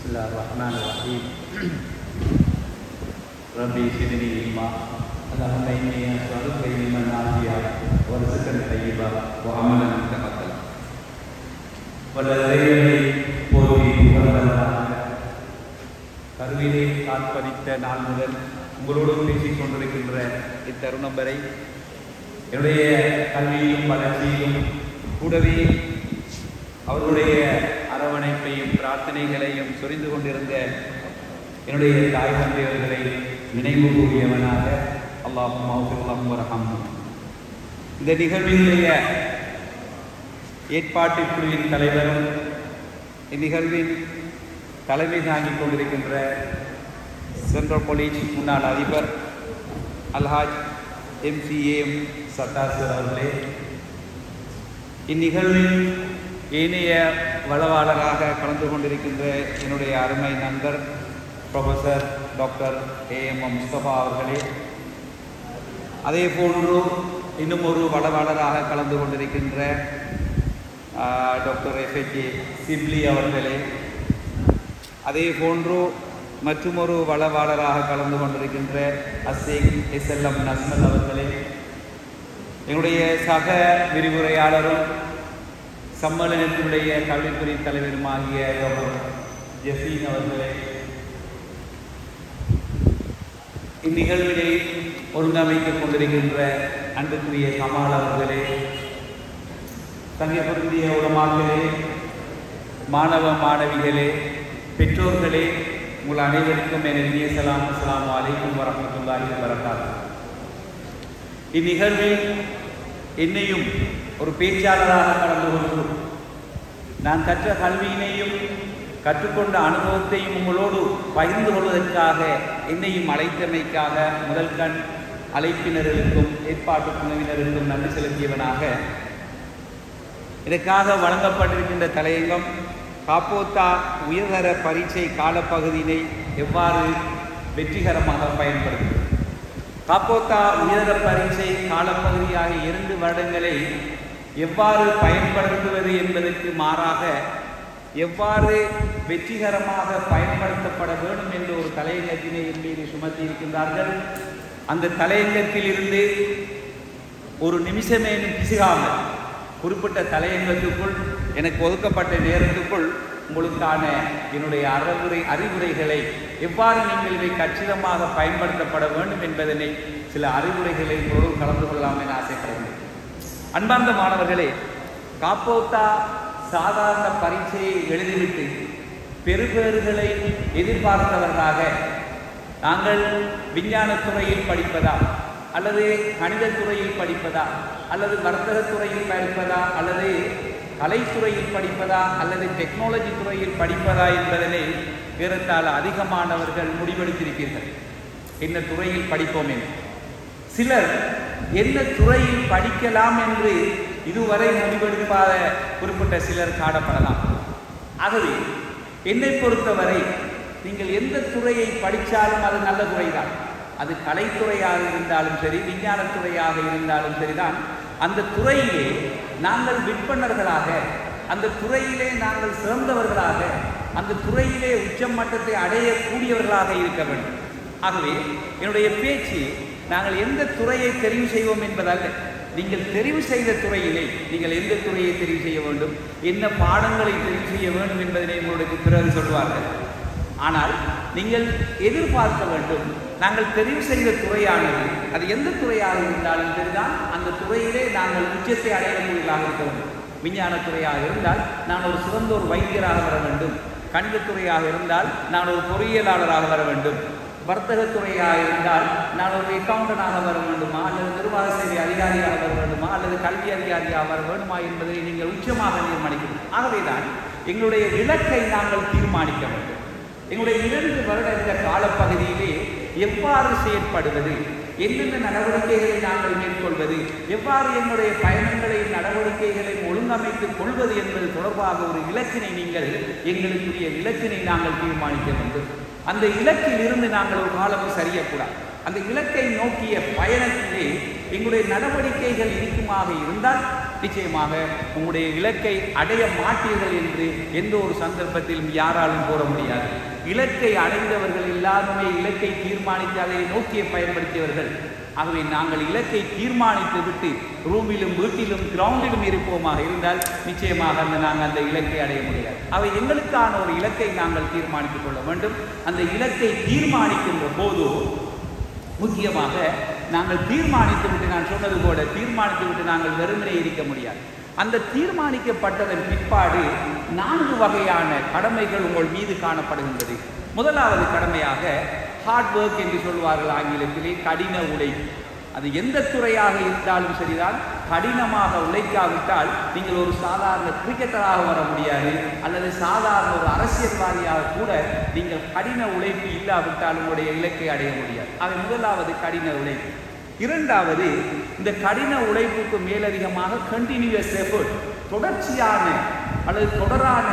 Bismillahirrahmanirrahim. Rabbi zidni ilma. Allahumma inni as'aluka ilman nafi'an wa rizqan tayyiban wa amalan mutaqabbalan. வல்லவரை போற்றி புகழ்ந்தவராக கருவிலே காற்பதித்த நாள் முதல் உங்களோடு பேசிக் கொண்டிருக்கின்ற இத்தருணம் வரை என்னுடைய கல்வியிலும் வளர்ச்சியிலும் கூடவே அவருடைய அரவணைப்பையும் பிரார்த்தனைகளையும் சொரிந்து கொண்டிருந்த என்னுடைய தாய் தந்தையர்களை நினைவு கூறியவனாக அல்லாஹும் வரஹம்ஹு. இந்த நிகழ்வினுடைய ஏற்பாட்டு குழுவின் தலைவரும் இந்நிகழ்வின் தலைமை தாங்கிக் கொண்டிருக்கின்ற சென்ட்ரல் காலேஜ் முன்னாள் அதிபர் அல்ஹாஜ் MCAM சத்தார் அவர்களே, இந்நிகழ்வின் ஏனைய வளவாளராக கலந்து கொண்டிருக்கின்ற என்னுடைய அருமை நண்பர் ப்ரொஃபஸர் டாக்டர் AM முஸ்தபா அவர்களே, அதே போன்று இன்னும் ஒரு வளவாளராக கலந்து கொண்டிருக்கின்ற டாக்டர் FH சிப்லி அவர்களே, அதே போன்று மற்றொரு வளவாளராக கலந்து கொண்டிருக்கின்ற அசேக் SLM நஸ்மல் அவர்களே, என்னுடைய சக விரிவுரையாளரும் சம்மேளனத்தினுடைய கல்வித்துறை தலைவருமாகிய டாக்டர் ஜெஃபீன் அவர்களே, இந்நிகழ்வினை ஒருங்கமைத்துக் கொண்டிருக்கின்ற அன்புக்குரிய கமால் அவர்களே, தங்கை பொருந்திய உலமாக்களே, மாணவ மாணவிகளே, பெற்றோர்களே, உங்கள் அனைவருக்கும் என் இனிய சலாம். அஸ்ஸலாமு அலைக்கும் வரஹ்மத்துல்லாஹி வபரகாத்துஹு. இந்நிகழ்வில் என்னையும் ஒரு பேச்சாளராக கலந்து கொண்டு நான் கற்ற கல்வியினையும் கற்றுக்கொண்ட அனுபவத்தையும் உங்களோடு பகிர்ந்து கொள்வதற்காக என்னையும் அழைத்தமைக்காக முதல் கண் அழைப்பினர்களுக்கும் ஏற்பாட்டு குழுவினருக்கும் நன்றி செலுத்தியவனாக, இதற்காக வழங்கப்பட்டிருக்கின்ற தலையங்கம் காப்போத்தா உயர்தர பரீட்சை காலப்பகுதியினை எவ்வாறு வெற்றிகரமாக பயன்படுத்தும். காப்போத்தா உயர்தர பரீட்சை காலப்பகுதியாக 2 வருடங்களை எவ்வாறு பயன்படுத்துவது என்பதற்கு மாறாக எவ்வாறு வெற்றிகரமாக பயன்படுத்தப்பட வேண்டும் என்ற ஒரு தலையங்கத்தினை என் மீது சுமத்தி இருக்கின்றார்கள். அந்த தலையங்கத்தில் இருந்து ஒரு நிமிஷமேனும் பிசுகாமல் குறிப்பிட்ட தலையங்கத்துக்குள் எனக்கு ஒதுக்கப்பட்ட நேரத்துக்குள் உங்களுக்கான என்னுடைய அறிவுரைகளை எவ்வாறு நீங்கள் இதை கச்சிதமாக பயன்படுத்தப்பட வேண்டும் என்பதனை சில அறிவுரைகளை உங்களோடு கலந்து கொள்ளலாம் என ஆசைப்படுகிறேன். அன்பார்ந்த மாணவர்களே, காப்போத்தா சாதாரண பரீட்சையை எழுதிவிட்டு பெறுபேறுகளை எதிர்பார்த்தவர்களாக நாங்கள் விஞ்ஞானத்துறையில் படிப்பதா அல்லது கணிதத்துறையில் படிப்பதா அல்லது வர்த்தகத்துறையில் படிப்பதா அல்லது கலைத்துறையில் படிப்பதா அல்லது டெக்னாலஜி துறையில் படிப்பதா என்பதனை ஏறத்தாழ அதிகமானவர்கள் முடிவெடுத்திருப்பீர்கள். என்ன துறையில் படிப்போம் என்று. சிலர் என்ன துறையில் படிக்கலாம் என்று இதுவரை முடிவெடுப்பாத குறிப்பிட்ட சிலர் காணப்படலாம். ஆகவே என்னை பொறுத்தவரை நீங்கள் எந்த துறையை படித்தாலும் அது நல்ல துறைதான். அது கலைத்துறையாக இருந்தாலும் சரி, விஞ்ஞானத்துறையாக இருந்தாலும் சரிதான். அந்த துறையிலே நாங்கள் விற்பனர்களாக, அந்த துறையிலே நாங்கள் சிறந்தவர்களாக, அந்த துறையிலே உச்ச மட்டத்தை அடையக்கூடியவர்களாக இருக்க வேண்டும். ஆகவே என்னுடைய பேச்சு நாங்கள் எந்த துறையை தெரிவு செய்வோம் என்பதல்ல. நீங்கள் தெரிவு செய்த துறையிலே நீங்கள் எந்த துறையை தெரிவு செய்ய வேண்டும், என்ன பாடங்களை தெரிவு செய்ய வேண்டும் என்பதனை உங்களுக்கு பிறகு சொல்வார்கள். ஆனால் நீங்கள் எதிர்பார்க்க வேண்டும், நாங்கள் தெரிவு செய்த துறையானது அது எந்த துறையாக இருந்தாலும் சரிதான், அந்த துறையிலே நாங்கள் உச்சத்தை அடையக்கூடியவர்களாக இருக்க வேண்டும். விஞ்ஞானத்துறையாக இருந்தால் நான் ஒரு சிறந்த ஒரு வைத்தியராக வர வேண்டும், கணிதத்துறையாக இருந்தால் நான் ஒரு பொறியியலாளராக வர வேண்டும், வர்த்தகத்துறையாக இருந்தால் நான் ஒரு அக்கவுண்டனாக வர வேண்டுமா அல்லது நிர்வாக சேவை அதிகாரியாக வர வேண்டுமா அல்லது கல்வி அதிகாரியாக வர வேண்டுமா என்பதை நீங்கள் உச்சமாக தீர்மானிக்கணும். ஆகவேதான் எங்களுடைய இலக்கை நாங்கள் தீர்மானிக்க வேண்டும். எங்களுடைய 2 வருட இந்த காலப்பகுதியிலே எவ்வாறு செயற்படுவது, என்னென்ன நடவடிக்கைகளை நாங்கள் மேற்கொள்வது, எவ்வாறு எங்களுடைய பயணங்களை நடவடிக்கைகளை ஒழுங்கமைத்துக் கொள்வது என்பது தொடர்பாக ஒரு இலக்கினை நீங்கள் எங்களுக்குரிய இலக்கினை நாங்கள் தீர்மானிக்க வேண்டும். அந்த இலக்கில் இருந்து நாங்கள் ஒரு காலம் சரியக்கூடாது. அந்த இலக்கை நோக்கிய பயணத்திலே எங்களுடைய நடவடிக்கைகள் இருக்குமாக இருந்தால் நிச்சயமாக உங்களுடைய இலக்கை அடைய மாட்டீர்கள் என்று எந்த ஒரு சந்தர்ப்பத்திலும் யாராலும் கூற முடியாது. இலக்கை அடைந்தவர்கள் எல்லாருமே இலக்கை தீர்மானித்து அதை நோக்கிய பயன்படுத்தியவர்கள். ஆகவே நாங்கள் இலக்கை தீர்மானித்து விட்டு ரூமிலும் வீட்டிலும் கிரவுண்டிலும் இருப்போமாக இருந்தால் நிச்சயமாக நாங்கள் அந்த இலக்கை அடைய முடியாது. அவை எங்களுக்கான ஒரு இலக்கை நாங்கள் தீர்மானித்துக் கொள்ள வேண்டும். அந்த இலக்கை தீர்மானிக்கின்ற போது முக்கியமாக நாங்கள் தீர்மானித்து விட்டு, நான் சொன்னது போல தீர்மானித்து விட்டு நாங்கள் வெறுமனே இருக்க முடியாது. அந்த தீர்மானிக்கப்பட்டதன் பிற்பாடு 4 வகையான கடமைகள் உங்கள் மீது காணப்படுகின்றது. முதலாவது கடமையாக ஹார்ட் ஒர்க் என்று சொல்வார்கள் ஆங்கிலத்திலே, கடின உழைப்பு. அது எந்த துறையாக இருந்தாலும் சரிதான், கடினமாக உழைக்காவிட்டால் நீங்கள் ஒரு சாதாரண கிரிக்கெட்டராக வர முடியாது, அல்லது சாதாரண ஒரு அரசியல்வாதியாக கூட நீங்கள் கடின உழைப்பு இல்லாவிட்டால் உங்களுடைய இலக்கை அடைய முடியாது. அது முதலாவது கடின உழைப்பு. இரண்டாவது, இந்த கடின உழைப்புக்கு மேலதிகமாக கண்டினியூஸ் எஃபர்ட், தொடர்ச்சியான அல்லது தொடரான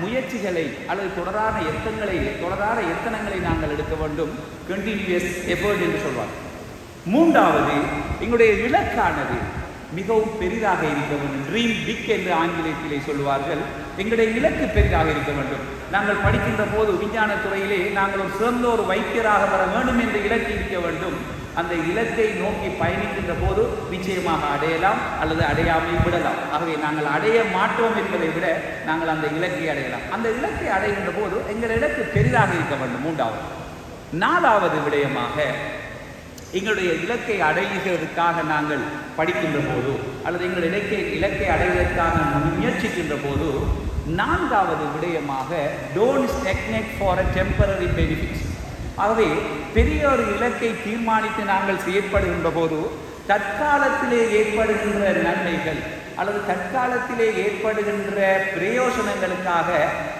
முயற்சிகளை அல்லது தொடரான எத்தனங்களை நாங்கள் எடுக்க வேண்டும். கண்டினியூஸ் எஃபர்ட் என்று சொல்வார். மூன்றாவது, எங்களுடைய இலக்கானது மிகவும் பெரிதாக இருக்க வேண்டும். ட்ரீம் பிக் என்று ஆங்கிலத்திலே சொல்வார்கள். எங்களுடைய இலக்கு பெரிதாக இருக்க வேண்டும். நாங்கள் படிக்கின்ற போது விஞ்ஞான துறையிலே நாங்கள் ஒரு சிறந்த ஒரு வைத்தியராக வர வேண்டும் என்ற இலக்கு இருக்க வேண்டும். அந்த இலக்கை நோக்கி பயணிக்கின்ற போது நிச்சயமாக அடையலாம் அல்லது அடையாமல் விடலாம். ஆகவே நாங்கள் அடைய மாட்டோம் என்பதை விட நாங்கள் அந்த இலக்கை அடையலாம். அந்த இலக்கை அடைகின்ற போது எங்கள் இலக்கு பெரிதாக இருக்க வேண்டும். மூன்றாவது. நாலாவது விடயமாக, எங்களுடைய இலக்கை அடைகிறதுக்காக நாங்கள் படிக்கின்ற போது அல்லது எங்கள் இலக்கை அடைவதற்காக முயற்சிக்கின்ற போது நான்காவது விடயமாக, don't stagnate for a temporary benefits. ஆகவே பெரிய ஒரு இலக்கை தீர்மானித்து நாங்கள் செயற்படுகின்ற போது தற்காலத்திலே ஏற்படுகின்ற நன்மைகள் அல்லது தற்காலத்திலே ஏற்படுகின்ற பிரயோசனங்களுக்காக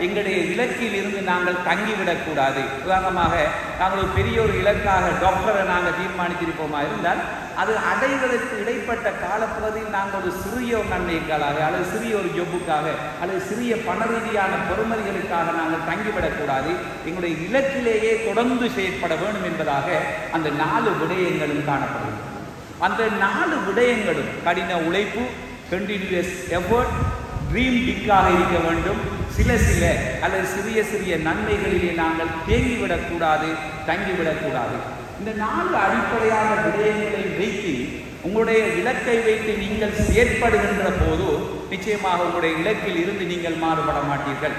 எங்களுடைய இலக்கில் இருந்து நாங்கள் தங்கிவிடக்கூடாது. உதாரணமாக, நாங்கள் ஒரு பெரிய ஒரு இலக்காக டாக்டரை நாங்கள் தீர்மானித்திருப்போமா இருந்தால் அது அடைவதற்கு இடைப்பட்ட காலப்பகுதியில் நாங்கள் ஒரு சிறிய ஒரு நன்மைக்காக அல்லது சிறிய ஒரு ஜொப்புக்காக அல்லது சிறிய பண ரீதியான பொறுமதிகளுக்காக நாங்கள் தங்கிவிடக்கூடாது. எங்களுடைய இலக்கிலேயே தொடர்ந்து செயற்பட வேண்டும் என்பதாக அந்த 4 விடயங்களும் காணப்படுகிறது. அந்த 4 விடயங்களும் கடின உழைப்பு, கண்டினியூஸ் எஃபர்ட், ட்ரீம் பிக்காக இருக்க வேண்டும். சில அல்லது சிறிய நன்மைகளிலே நாங்கள் தேங்கிவிடக்கூடாது, தங்கிவிடக்கூடாது. இந்த 4 அடிப்படையான விடயங்களை வைத்து உங்களுடைய இலக்கை வைத்து நீங்கள் செயற்படுகின்ற போது நிச்சயமாக உங்களுடைய இலக்கில் இருந்து நீங்கள் மாறுபட மாட்டீர்கள்.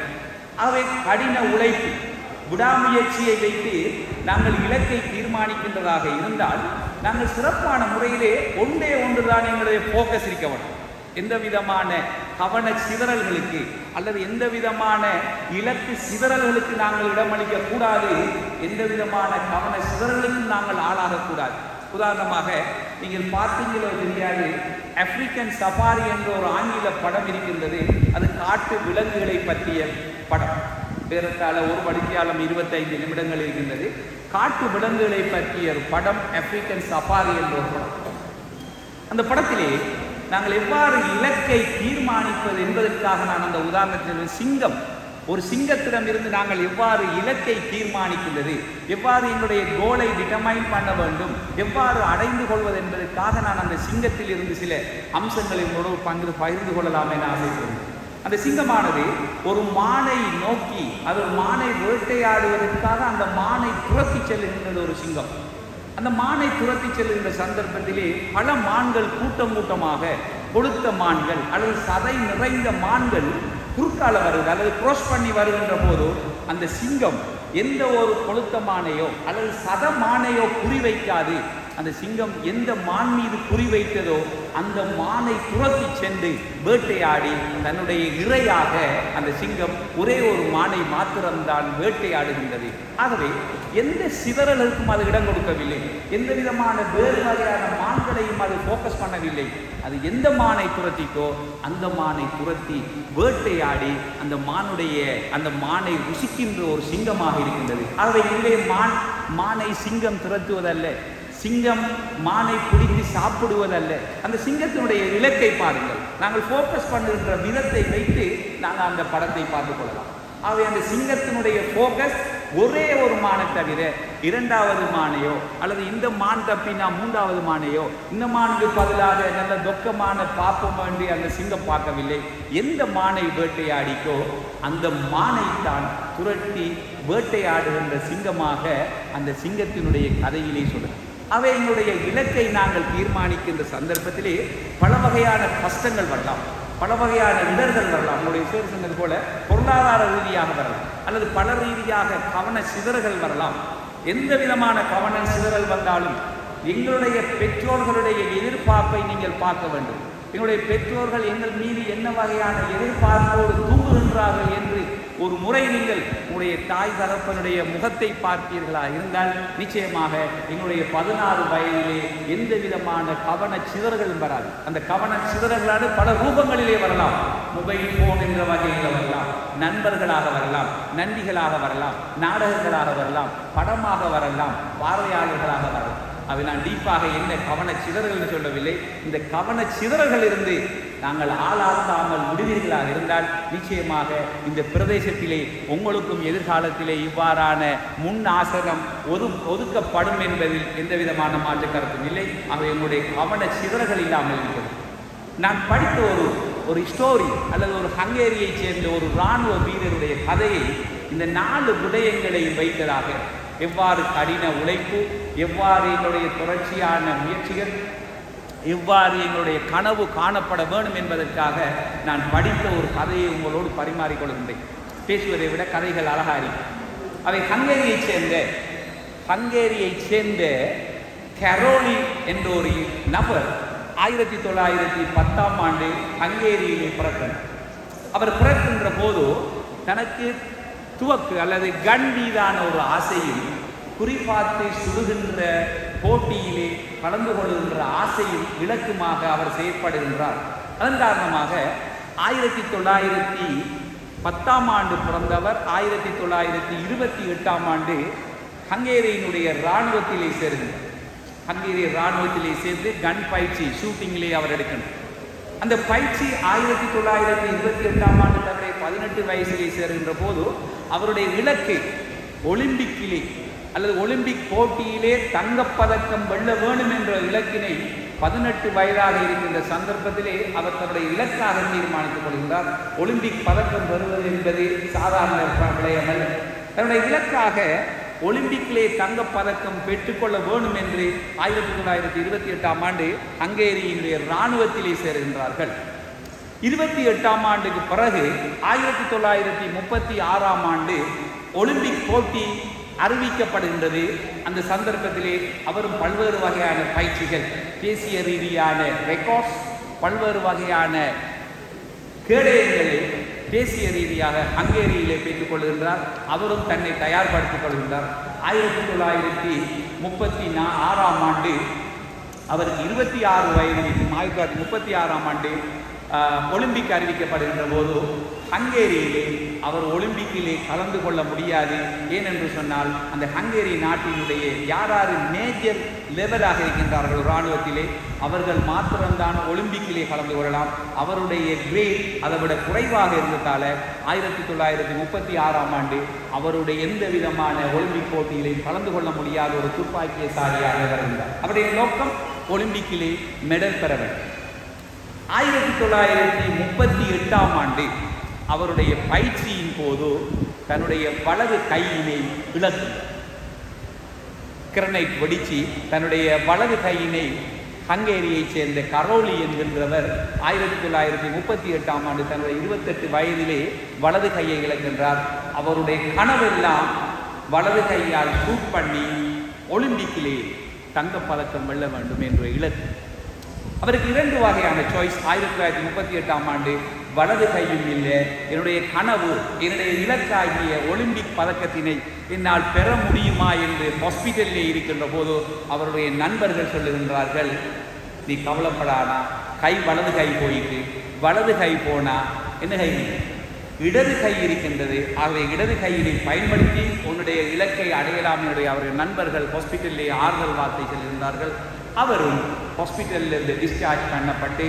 ஆகவே கடின உழைப்பு, விடாமுயற்சியை வைத்து நாங்கள் இலக்கை தீர்மானிக்கின்றதாக இருந்தால் நாங்கள் சிறப்பான முறையிலே ஒன்றுதான் எங்களுடைய ஃபோக்கஸ் இருக்க வேண்டும். எந்த விதமான கவன சிதறல்களுக்கு அல்லது எந்த விதமான இலக்கு சிதறல்களுக்கு நாங்கள் இடமளிக்க கூடாது. எந்த விதமான கவன சிதறல்களுக்கும் நாங்கள் ஆளாகக்கூடாது. உதாரணமாக, நீங்கள் பார்த்தீங்களோ தெரியாது, ஆப்பிரிக்கன் சஃபாரி என்ற ஒரு ஆங்கில படம் இருக்கின்றது. அது காட்டு விலங்குகளை பற்றிய படம். பேரத்தால ஒரு மணித்தியாலம் 25 நிமிடங்கள் இருக்கின்றது. காட்டு விலங்குகளை பற்றிய ஒரு படம், ஆப்பிரிக்கன் சஃபாரி என்ற ஒரு படம். அந்த படத்திலே நாங்கள் எவ்வாறு இலக்கை தீர்மானிப்பது என்பதற்காக நான் அந்த உதாரணத்தில் ஒரு சிங்கத்திடம் இருந்து நாங்கள் எவ்வாறு இலக்கை தீர்மானிக்கின்றது, எவ்வாறு எங்களுடைய கோலை டிட்டர்மைன் பண்ண வேண்டும், எவ்வாறு அடைந்து கொள்வது என்பதற்காக நான் அந்த சிங்கத்தில் இருந்து சில அம்சங்களை பகிர்ந்து கொள்ளலாம் என ஆசைப்படுகிறேன். அந்த சிங்கமானது ஒரு மானை நோக்கி, அது ஒரு மானை வேட்டையாடுவதற்காக அந்த மானை துரத்தி செல்லுகின்றது ஒரு சிங்கம். அந்த மானை துரத்தி செல்லுகின்ற சந்தர்ப்பத்திலே பல மான்கள் கூட்டமாக, கொளுத்த மான்கள் அல்லது சதை நிறைந்த மான்கள் குறுக்கால வருது அல்லது கிராஸ் பண்ணி வருகின்ற போது அந்த சிங்கம் எந்த ஒரு கொளுத்த மானையோ அல்லது சத மானையோ குறிவைக்காது. அந்த சிங்கம் எந்த மான் மீது குறிவைத்ததோ அந்த மானை துரத்தி சென்று வேட்டையாடி தன்னுடைய இரையாக அந்த சிங்கம் ஒரே ஒரு மானை மாத்திரம்தான் வேட்டையாடுகின்றது. ஆகவே எந்த சிதறலுக்கும் அது இடம் கொடுக்கவில்லை. எந்த விதமான வேறு வகையான மான்களையும் அது ஃபோக்கஸ் பண்ணவில்லை. அது எந்த மானை துரத்திக்கோ அந்த மானை துரத்தி வேட்டையாடி அந்த மானை ருசிக்கின்ற ஒரு சிங்கமாக இருக்கின்றது. ஆகவே இங்கே மானை சிங்கம் துரத்துவதல்ல, சிங்கம் மானை பிடித்து சாப்பிடுவதல்ல. அந்த சிங்கத்தினுடைய இலக்கை பாருங்கள். நாங்கள் ஃபோக்கஸ் பண்ணுகின்ற விதத்தை வைத்து நாங்கள் அந்த படத்தை பார்த்து கொள்ளலாம். ஆகவே அந்த சிங்கத்தினுடைய ஃபோக்கஸ் ஒரே ஒரு மானை தவிர இரண்டாவது மானையோ அல்லது இந்த மான் தப்பினா மூன்றாவது மானையோ இந்த மானுக்கு பதிலாக நல்ல தொக்கமான பாப்பம் வேண்டி அந்த சிங்கம் பார்க்கவில்லை. எந்த மானை வேட்டையாடிக்கோ அந்த மானைத்தான் துரட்டி வேட்டையாடுகின்ற சிங்கமாக அந்த சிங்கத்தினுடைய கதையிலே சொல்லுது. அவைகளுடைய இலக்கை நாங்கள் தீர்மானிக்கின்ற சந்தர்ப்பத்திலே பல வகையான கஷ்டங்கள் வரலாம், பல வகையான இடர்கள் வரலாம். நம்முடைய சேர் சொன்னது போல பொருளாதார ரீதியாக வரலாம், அல்லது பல ரீதியாக கவன சிதறல்கள் வரலாம். எந்த விதமான கவன சிதறல் வந்தாலும் எங்களுடைய பெற்றோர்களுடைய எதிர்பார்ப்பை நீங்கள் பார்க்க வேண்டும். எங்களுடைய பெற்றோர்கள் எங்கள் மீது என்ன வகையான எதிர்பார்ப்போடு தூங்குகின்றார்கள் என்று ஒரு முறை நீங்கள் உங்களுடைய தாய் தகப்பனுடைய முகத்தை பார்த்தீர்களா இருந்தால் நிச்சயமாக எங்களுடைய 16 வயதிலே எந்த விதமான கவன சிதறல்களும் வராது. அந்த கவன சிதறல்களான பல ரூபங்களிலே வரலாம். மொபைல் போன் என்ற வகையில் வரலாம், நண்பர்களாக வரலாம், நன்றிகளாக வரலாம், நாடகங்களாக வரலாம், படமாக வரலாம், பார்வையாளர்களாக வரலாம். அவை நான் டீப்பாக என்ன கவன சிதறல்கள் சொல்லவில்லை. இந்த கவன சிதறல்கள் இருந்து நாங்கள் ஆளாக்காமல் விடுவீர்களாக இருந்தால் நிச்சயமாக இந்த பிரதேசத்திலே உங்களுக்கும் எதிர்காலத்திலே இவ்வாறான முன் ஆசனம் ஒதுக்கப்படும் என்பதில் எந்த விதமான மாற்று கருத்தும் இல்லை. அவை என்னுடைய கவன சிதறல்கள் இல்லாமல் இருக்கிறது. நான் படித்த ஒரு ஸ்டோரி அல்லது ஒரு ஹங்கேரியைச் சேர்ந்த ஒரு இராணுவ வீரருடைய கதையை இந்த 4 விடயங்களை வைத்ததாக, எவ்வாறு கடின உழைப்பு, எவ்வாறு எங்களுடைய தொடர்ச்சியான முயற்சிகள், எவ்வாறு எங்களுடைய கனவு காணப்பட வேண்டும் என்பதற்காக நான் படித்த ஒரு கதையை உங்களோடு பரிமாறிக்கொள்கின்றேன். பேசுவதை விட கதைகள் அழகாரி. அவை ஹங்கேரியைச் சேர்ந்த கரோலி என்ற ஒரு நபர் 1910ஆம் ஆண்டு ஹங்கேரியிலே பிறக்கின்றார். அவர் பிறக்கின்ற போது தனக்கு துவக்கு அல்லது கன் மீதான ஒரு ஆசையும், குறிப்பார்த்து சுடுகின்ற போட்டியிலே கலந்து கொள்கின்ற ஆசையும் இலக்குமாக அவர் செயற்படுகின்றார். அதன் காரணமாக 1910ஆம் ஆண்டு பிறந்தவர் 1928ஆம் ஆண்டு ஹங்கேரியினுடைய இராணுவத்திலே சேர்ந்தார். ஹங்கேரிய இராணுவத்திலே சேர்ந்து கன் பயிற்சி, ஷூட்டிங்கிலே அவர் எடுக்கின்றார். அந்த பயிற்சி 1928ஆம் ஆண்டு தன்னுடைய 18 வயசிலே சேர்கின்ற போது அவருடைய இலக்கு ஒலிம்பிக்கிலே அல்லது ஒலிம்பிக் போட்டியிலே தங்கப்பதக்கம் வெல்ல வேண்டும் என்ற இலக்கினை 18 வயதாக இருக்கின்ற சந்தர்ப்பத்திலே அவர் தன்னுடைய இலக்காக தீர்மானித்துக் கொள்கின்றார். ஒலிம்பிக் பதக்கம் பெறுவது என்பது சாதாரண விடயமல்ல. தன்னுடைய இலக்காக ஒலிம்பிக்கிலே தங்கப்பதக்கம் பெற்றுக்கொள்ள வேண்டும் என்று 1928ஆம் ஆண்டு ஹங்கேரியினுடைய இராணுவத்திலே சேர்கின்றார்கள். 28ஆம் ஆண்டுக்கு பிறகு 1936ஆம் ஆண்டு ஒலிம்பிக் போட்டி அறிவிக்கப்படுகின்றது. அந்த சந்தர்ப்பத்திலே அவரும் பல்வேறு வகையான பயிற்சிகள், தேசிய ரீதியான ரெக்கார்ட்ஸ், பல்வேறு வகையான கேடயங்களை தேசிய ரீதியாக ஹங்கேரியிலே பெற்றுக் கொள்கின்றார். அவரும் தன்னை தயார்படுத்திக் கொள்கின்றார். 1936ஆம் ஆண்டு அவருக்கு 26 வயது. 1936ஆம் ஆண்டு ஒலிம்பிக் அறிவிக்கப்படுகின்ற போது ஹங்கேரியிலே அவர் ஒலிம்பிக்கிலே கலந்து கொள்ள முடியாது. ஏனென்று சொன்னால் அந்த ஹங்கேரி நாட்டினுடைய யார் மேஜர் லெவலாக இருக்கின்றார்கள் இராணுவத்திலே அவர்கள் மாத்திரம்தான் ஒலிம்பிக்கிலே கலந்து கொள்ளலாம். அவருடைய கிரேட் அதை விட குறைவாக இருந்ததால 1936ஆம் ஆண்டு அவருடைய எந்த விதமான ஒலிம்பிக் போட்டியிலையும் கலந்து கொள்ள முடியாத ஒரு துப்பாக்கியசாலியாக இருந்தார். அவருடைய நோக்கம் ஒலிம்பிக்கிலே மெடல் பெற வேண்டும். 1938ஆம் ஆண்டு அவருடைய பயிற்சியின் போது தன்னுடைய வலது கையினை இழந்து கிரனைட் வெடிச்சு தன்னுடைய வலது கையினை ஹங்கேரியைச் சேர்ந்த கரோலி என்கின்றவர் 1938ஆம் ஆண்டு தன்னுடைய 28 வயதிலே வலது கையை இழக்கின்றார். அவருடைய கனவெல்லாம் வலது கையால் ஷூட் பண்ணி ஒலிம்பிக்கிலே தங்கப்பதக்கம் வெல்ல வேண்டும் என்ற இலக்கு. அவருக்கு 2 வகையான சாய்ஸ். 1938ஆம் ஆண்டு வலது கையும் இல்லை, என்னுடைய கனவு, என்னுடைய இலக்காகிய ஒலிம்பிக் பதக்கத்தினை என்னால் பெற முடியுமா என்று ஹாஸ்பிட்டலிலே இருக்கின்ற போது அவருடைய நண்பர்கள் சொல்லுகின்றார்கள், நீ கவலைப்படானா, கை வலது கை போயிட்டு வலது கை போனா என்ன கை இடது கை இருக்கின்றது, ஆகவே இடது கையினை பயன்படுத்தி உன்னுடைய இலக்கை அடையலாம் என்று அவர்கள் நண்பர்கள் ஹாஸ்பிட்டலிலே ஆறுதல் வார்த்தை சொல்லியிருந்தார்கள். அவரும் ஹாஸ்பிட்டலில் இருந்து டிஸ்சார்ஜ் பண்ணப்பட்டு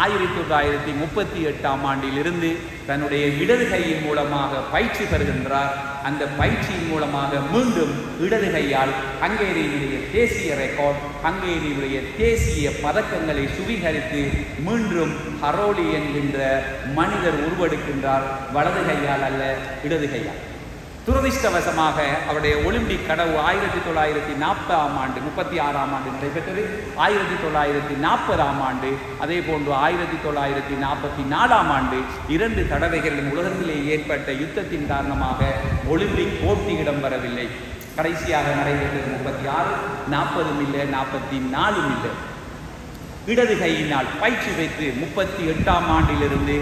1938ஆம் ஆண்டிலிருந்து தன்னுடைய இடது கையின் மூலமாக பயிற்சி பெறுகின்றார். அந்த பயிற்சியின் மூலமாக மீண்டும் இடது கையால் ஹங்கேரியினுடைய தேசிய ரெக்கார்ட், ஹங்கேரியினுடைய தேசிய பதக்கங்களை சுவீகரித்து மீண்டும் ஹரோலி என்கின்ற மனிதர் உருவெடுக்கின்றார். வலது கையால் அல்ல, இடது கையால். துரதிர்ஷ்டவசமாக அவருடைய ஒலிம்பிக் கனவு 1940ஆம் ஆண்டு 36ஆம் ஆண்டு நடைபெற்றது. 1940ஆம் ஆண்டு அதே போன்று 1944ஆம் ஆண்டு 2 தடவைகளிலும் உலகத்திலே ஏற்பட்ட யுத்தத்தின் காரணமாக ஒலிம்பிக் போட்டி இடம்பெறவில்லை. கடைசியாக நடைபெற்றது 36, 40 இல்லை, 44 இல்லை. இடது கையினால் பயிற்சி பெற்று 38ஆம் ஆண்டிலிருந்து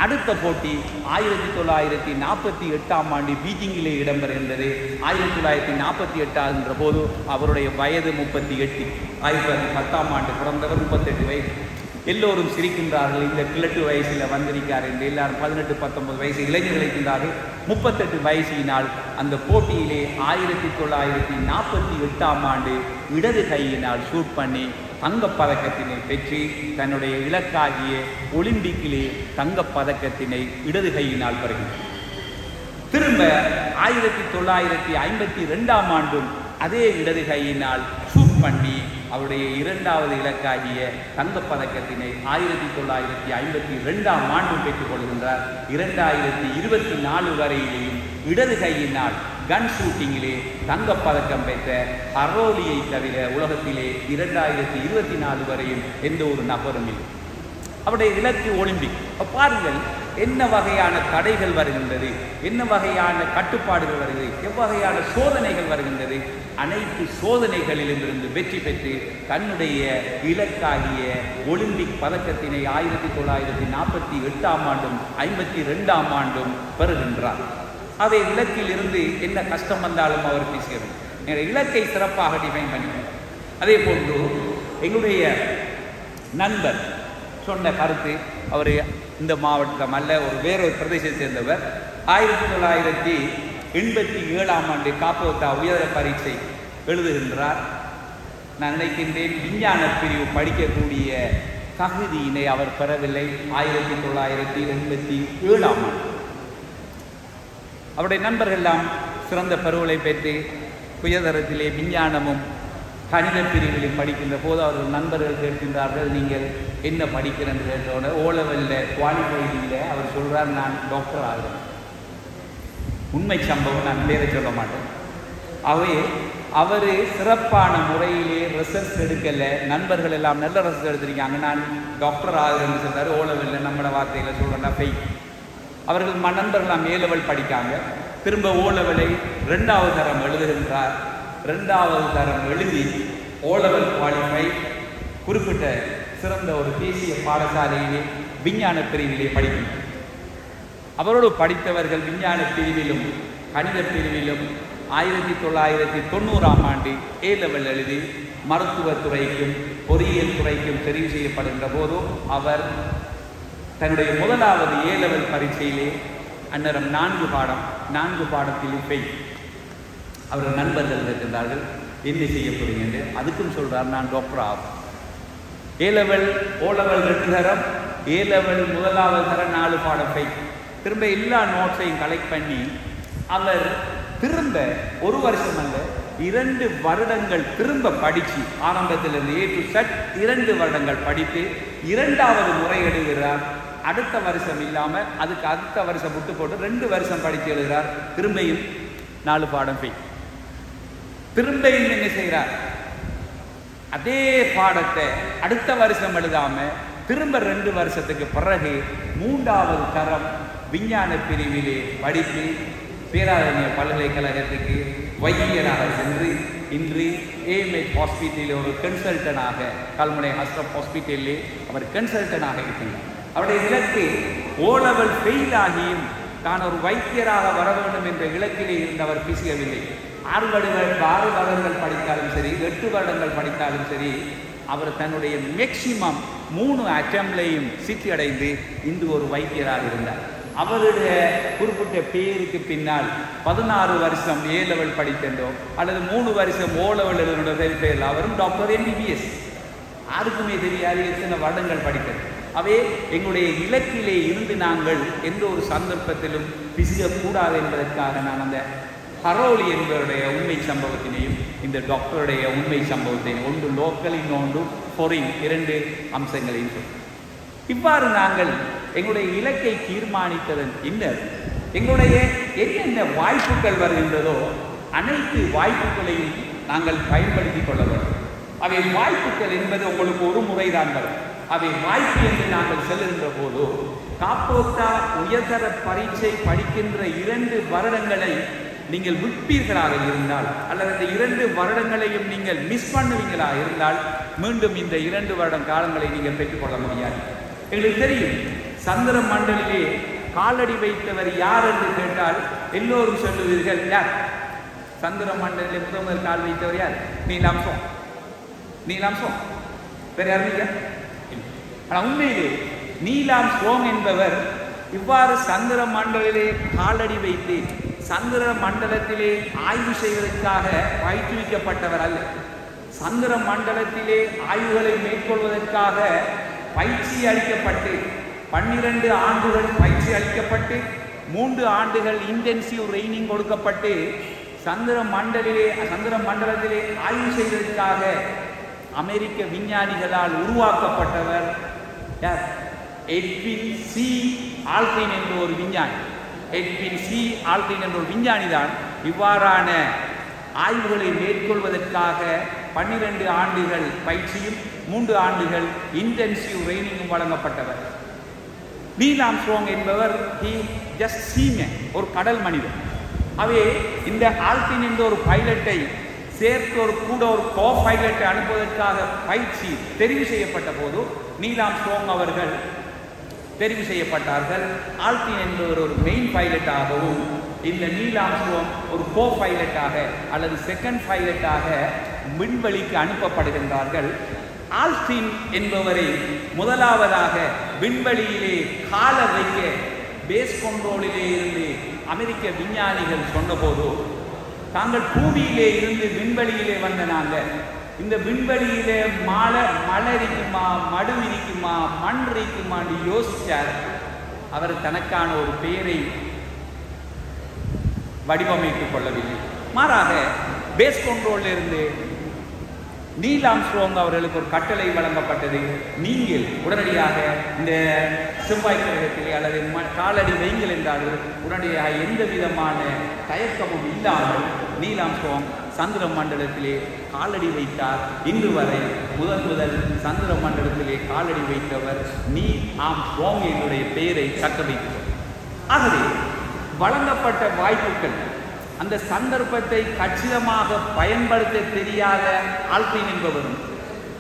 அடுத்த போட்டி 1948ஆம் ஆண்டு பீஜிங்கிலே இடம்பெறுகின்றது. 1948 என்ற போது அவருடைய வயது 38. 1910ஆம் ஆண்டு பிறந்தவர், 38 வயது. எல்லோரும் சிரிக்கின்றார்கள், இந்த கிழட்டு வயசில் வந்திருக்கார் என்று. எல்லாரும் 18, 19 வயசு இளைஞர்கள் இருக்கின்றார்கள். 38 வயசினால் அந்த போட்டியிலே 1948ஆம் ஆண்டு இடது கையினால் ஷூட் பண்ணி தங்கப்பதக்கத்தினை பெற்று தன்னுடைய இலக்காகிய ஒலிம்பிக்கிலே தங்கப்பதக்கத்தினை இடது கையினால் பெறுகின்றார். திரும்ப 1952ஆம் ஆண்டும் அதே இடது கையினால் ஷூட் பண்ணி அவருடைய 2வது இலக்காகிய தங்கப்பதக்கத்தினை 1952ஆம் ஆண்டும் பெற்றுக் கொள்கின்றார். 2024 வரையிலேயும் இடது கையினால் கன் ஷூட்டிங்கிலே தங்கப்பதக்கம் பெற்ற ஹரோலியை தவிர உலகத்திலே 2024 வரையும் எந்த ஒரு நபரும் இல்லை. அவருடைய இலக்கு ஒலிம்பிக். பாருங்கள் என்ன வகையான தடைகள் வருகின்றது, என்ன வகையான கட்டுப்பாடுகள் வருகிறது, எவ்வகையான சோதனைகள் வருகின்றது. அனைத்து சோதனைகளிலும் இருந்து வெற்றி பெற்று தன்னுடைய இலக்காகிய ஒலிம்பிக் பதக்கத்தினை 1948ஆம் ஆண்டும் 52ஆம் ஆண்டும் பெறுகின்றார். அதை இலக்கில் இருந்து என்ன கஷ்டம் வந்தாலும் அவர் பேசுகிறார். இலக்கை சிறப்பாக டிஃபைன் பண்ணினார். அதே போன்று எங்களுடைய நண்பர் சொன்ன கருத்து, அவர் இந்த மாவட்டம் அல்ல, ஒரு வேறொரு பிரதேசத்தை சேர்ந்தவர். 1987ஆம் ஆண்டு காப்போத்தா உயர பரீட்சை எழுதுகின்றார். நான் நினைக்கின்றேன் விஞ்ஞான பிரிவு படிக்கக்கூடிய தகுதியினை அவர் பெறவில்லை. 1987ஆம் ஆண்டு அவருடைய நண்பர்கள் எல்லாம் சிறந்த பருவலை பெற்று உயர்தரத்திலே விஞ்ஞானமும் கணித பிரிவிலும் படிக்கின்ற போது அவர்கள் நண்பர்கள் கேட்கின்றார்கள், நீங்கள் என்ன படிக்கிறேன்னு கேட்டோட ஓலவெல்ல குவாலிஃபைடில் அவர் சொல்கிறார், நான் டாக்டர் ஆகிறேன். உண்மை சம்பவம், நான் பேரை சொல்ல மாட்டேன். அவை அவர் சிறப்பான முறையிலே ரிசர்ச் எடுக்கலை. நண்பர்கள் எல்லாம் நல்ல ரிசர்ச் எடுத்திருக்காங்க, நான் டாக்டர் ஆகிறேன்னு சொல்கிறார். ஓலவெல்ல நம்மளோட வார்த்தையில் சொல்கிறேன்னா ஃபெயில். அவர்கள் நண்பர்களாம் A லெவல் படிக்காங்க. திரும்ப O லெவலை 2வது தரம் எழுதுகின்றார். 2வது தரம் எழுதி O லெவல் குவாலிஃபை, குறிப்பிட்ட சிறந்த ஒரு தேசிய பாடசாலையிலே விஞ்ஞான பிரிவிலே படிக்கின்றனர். அவரோடு படித்தவர்கள் விஞ்ஞான பிரிவிலும் கணித பிரிவிலும் 1990ஆம் ஆண்டு A லெவல் எழுதி மருத்துவத்துறைக்கும் பொறியியல் துறைக்கும் தெரிவு செய்யப்படுகின்ற போதும் அவர் தன்னுடைய 1வது A லெவல் பரீட்சையிலே அந்நேரம் 4 பாடத்தில் ஃபெயில். அவர்கள் நண்பர்கள் இருக்கின்றார்கள், என்ன செய்ய போறீங்க என்று. அதுக்கும் சொல்றார், நான் டாக்டர் ஆகும். A லெவல் O லெவல் 2 தரம், A லெவல் 1வது தரம் 4 பாடம் ஃபெயில். திரும்ப எல்லா நோட்ஸையும் கலெக்ட் பண்ணி அவர் திரும்ப 1 வருஷம் அல்ல 2 வருடங்கள் திரும்ப படித்து ஆரம்பத்திலிருந்து A to Z 2 வருடங்கள் படித்து 2வது முறை எழுதுகிறார். அடுத்த வருஷம் இல்லாமல் அதுக்கு அடுத்த வருஷம் விட்டு போட்டு 2 வருஷம் படித்து எழுதுகிறார். திரும்பியும் 4 பாடம் ஃபெயில். திரும்பியும் என்ன செய்கிறார், அதே பாடத்தை அடுத்த வருஷம் எழுதாம திரும்ப 2 வருஷத்துக்கு பிறகு 3வது தரம் விஞ்ஞான பிரிவிலே படித்து பேராதனிய பல்கலைக்கழகத்துக்கு வைத்தியராக சென்று இன்று ஏஎம்எச் ஹாஸ்பிட்டலில் ஒரு கன்சல்டனாக, கல்முனை ஹஸ்ரப் ஹாஸ்பிட்டலிலே அவர் கன்சல்டனாக இருக்கின்றார். அவருடைய இலக்கு O லெவல் ஃபெயில் ஆகியும் தான் ஒரு வைத்தியராக வர வேண்டும் என்ற இலக்கிலே இருந்தவர் பிசியவில்லை. 6 வருடங்கள் படித்தாலும் சரி, 8 வருடங்கள் படித்தாலும் சரி, அவர் தன்னுடைய மேக்சிமம் 3 அட்டம்ப்ட்லையும் சித்தி அடைந்து இன்று ஒரு வைத்தியராக இருந்தார். அவருடைய குறிப்பிட்ட பேருக்கு பின்னால் 16 வருஷம் A லெவல் படித்தோ அல்லது 3 வருஷம் O லெவல் எழுதுனோட பேரில் அவரும் டாக்டர் MBBS. யாருக்குமே தெரியாது எத்தனை வருடங்கள் படித்தது. அவை எங்களுடைய இலக்கிலே இருந்து நாங்கள் எந்த ஒரு சந்தர்ப்பத்திலும் பிசிக்கக்கூடாது என்பதற்காக நான் அந்த ஹரோலி என்பவருடைய உண்மை சம்பவத்தினையும் இந்த டாக்டருடைய உண்மை சம்பவத்தையும் ஒன்று லோக்கல் இன்னொன்று ஃபாரின் 2 அம்சங்களையும் சொல்கிறோம். இவ்வாறு நாங்கள் எங்களுடைய இலக்கை தீர்மானித்ததன் பின்னர் எங்களுடைய என்னென்ன வாய்ப்புகள் வருகின்றதோ அனைத்து வாய்ப்புகளையும் நாங்கள் பயன்படுத்தி கொள்ள வேண்டும். அவை வாய்ப்புகள் என்பது உங்களுக்கு ஒரு முறைதான் வரும். அவை வாய்ப்பு என்று நாங்கள் செல்லுகின்ற போது காப்போத்தா உயர்தர பரீட்சை படிக்கின்ற 2 வருடங்களை நீங்கள் விற்பீர்களாக இருந்தால் அல்லது இந்த 2 வருடங்களையும் நீங்கள் மிஸ் பண்ணுவீங்களாக இருந்தால் மீண்டும் இந்த 2 வருடம் காலங்களை நீங்கள் பெற்றுக்கொள்ள முடியாது. எங்களுக்கு தெரியும், சந்திர மண்டலிலே காலடி வைத்தவர் யார் என்று கேட்டால் எல்லோரும் சொல்லுவீர்கள், யார் சந்திர மண்டலிலே முதல் கால் வைத்தவர் யார்? Neil Armstrong. வேற யாருங்க? ஆனால் உண்மையிலே நீல் ஆம்ஸ்ட்ராங் என்பவர் இவ்வாறு சந்திர மண்டலிலே காலடி வைத்து சந்திர மண்டலத்திலே ஆய்வு செய்வதற்காக பயிற்றுவிக்கப்பட்டவர் அல்ல. சந்திர மண்டலத்திலே ஆய்வுகளை மேற்கொள்வதற்காக பயிற்சி அளிக்கப்பட்டு 12 ஆண்டுகள் பயிற்சி அளிக்கப்பட்டு 3 ஆண்டுகள் இன்டென்சிவ் ட்ரெய்னிங் கொடுக்கப்பட்டு சந்திர மண்டலத்திலே ஆய்வு செய்வதற்காக அமெரிக்க விஞ்ஞானிகளால் உருவாக்கப்பட்டவர் யார்? எட்வின் சி ஆல்ட்ரின் என்ற ஒரு விஞ்ஞானி. எட்வின் சி ஆல்ட்ரின் என்ற ஒரு விஞ்ஞானி தான் இவ்வாறான ஆய்வுகளை மேற்கொள்வதற்காக 12 ஆண்டுகள் பயிற்சியும் 3 ஆண்டுகள் இன்டென்சிவ் ட்ரெய்னிங்கும் வழங்கப்பட்டவர். நீல் ஆம்ஸ்ட்ராங் என்பவர் ஒரு கடல் மனிதன். அவே இந்த ஆல்ட்ரின் என்ற ஒரு பைலட்டை சேர்த்து ஒரு கோ பைலட்டை அனுப்புவதற்காக பயிற்சி தெரிவு செய்யப்பட்ட போது நீல் ஆம்ஸ்ட்ராங் அவர்கள் தெரிவு செய்யப்பட்டார்கள். ஆல்ட்ரின் என்பவர் ஒரு மெயின் பைலட்டாகவும் இந்த நீல் ஆம்ஸ்ட்ராங் ஒரு கோ பைலட்டாக அல்லது செகண்ட் பைலட்டாக விண்வெளிக்கு அனுப்பப்படுகின்றார்கள். ஆல்ட்ரின் என்பவரை முதலாவதாக விண்வெளியிலே கால வைக்க பேஸ் கண்ட்ரோலிலே இருந்து அமெரிக்க விஞ்ஞானிகள் சொன்னபோது, தாங்கள் பூமியிலே இருந்து விண்வெளியிலே வந்த நாங்கள் இந்த விண்வெளியிலே மழை இருக்குமா, மடு இருக்குமா, மண் இருக்குமான்னு யோசிச்சார். அவர் தனக்கான ஒரு பெயரை வடிவமைத்துக் கொள்ளவில்லை. மாறாக பேஸ் கண்ட்ரோலில் இருந்து நீல் ஆம்ஸ்ட்ராங் அவர்களுக்கு ஒரு கட்டளை வழங்கப்பட்டது. நீங்கள் உடனடியாக இந்த செவ்வாய் கிரகத்திலே அல்லது காலடி வைங்கள் என்றார்கள். உடனடியாக எந்த விதமான தயக்கமும் இல்லாமல் நீல் ஆம்ஸ்ட்ராங் சந்திர மண்டலத்திலே காலடி வைத்தார். இன்று வரை முதல் சந்திர மண்டலத்திலே காலடி வைத்தவர் நீல் ஆம்ஸ்ட்ராங் என்னுடைய பெயரை தக்க வைத்தார். ஆகவே வழங்கப்பட்ட வாய்ப்புகள், அந்த சந்தர்ப்பத்தை கச்சிதமாக பயன்படுத்த தெரியாத ஆல்ட்ரின் என்பவரும்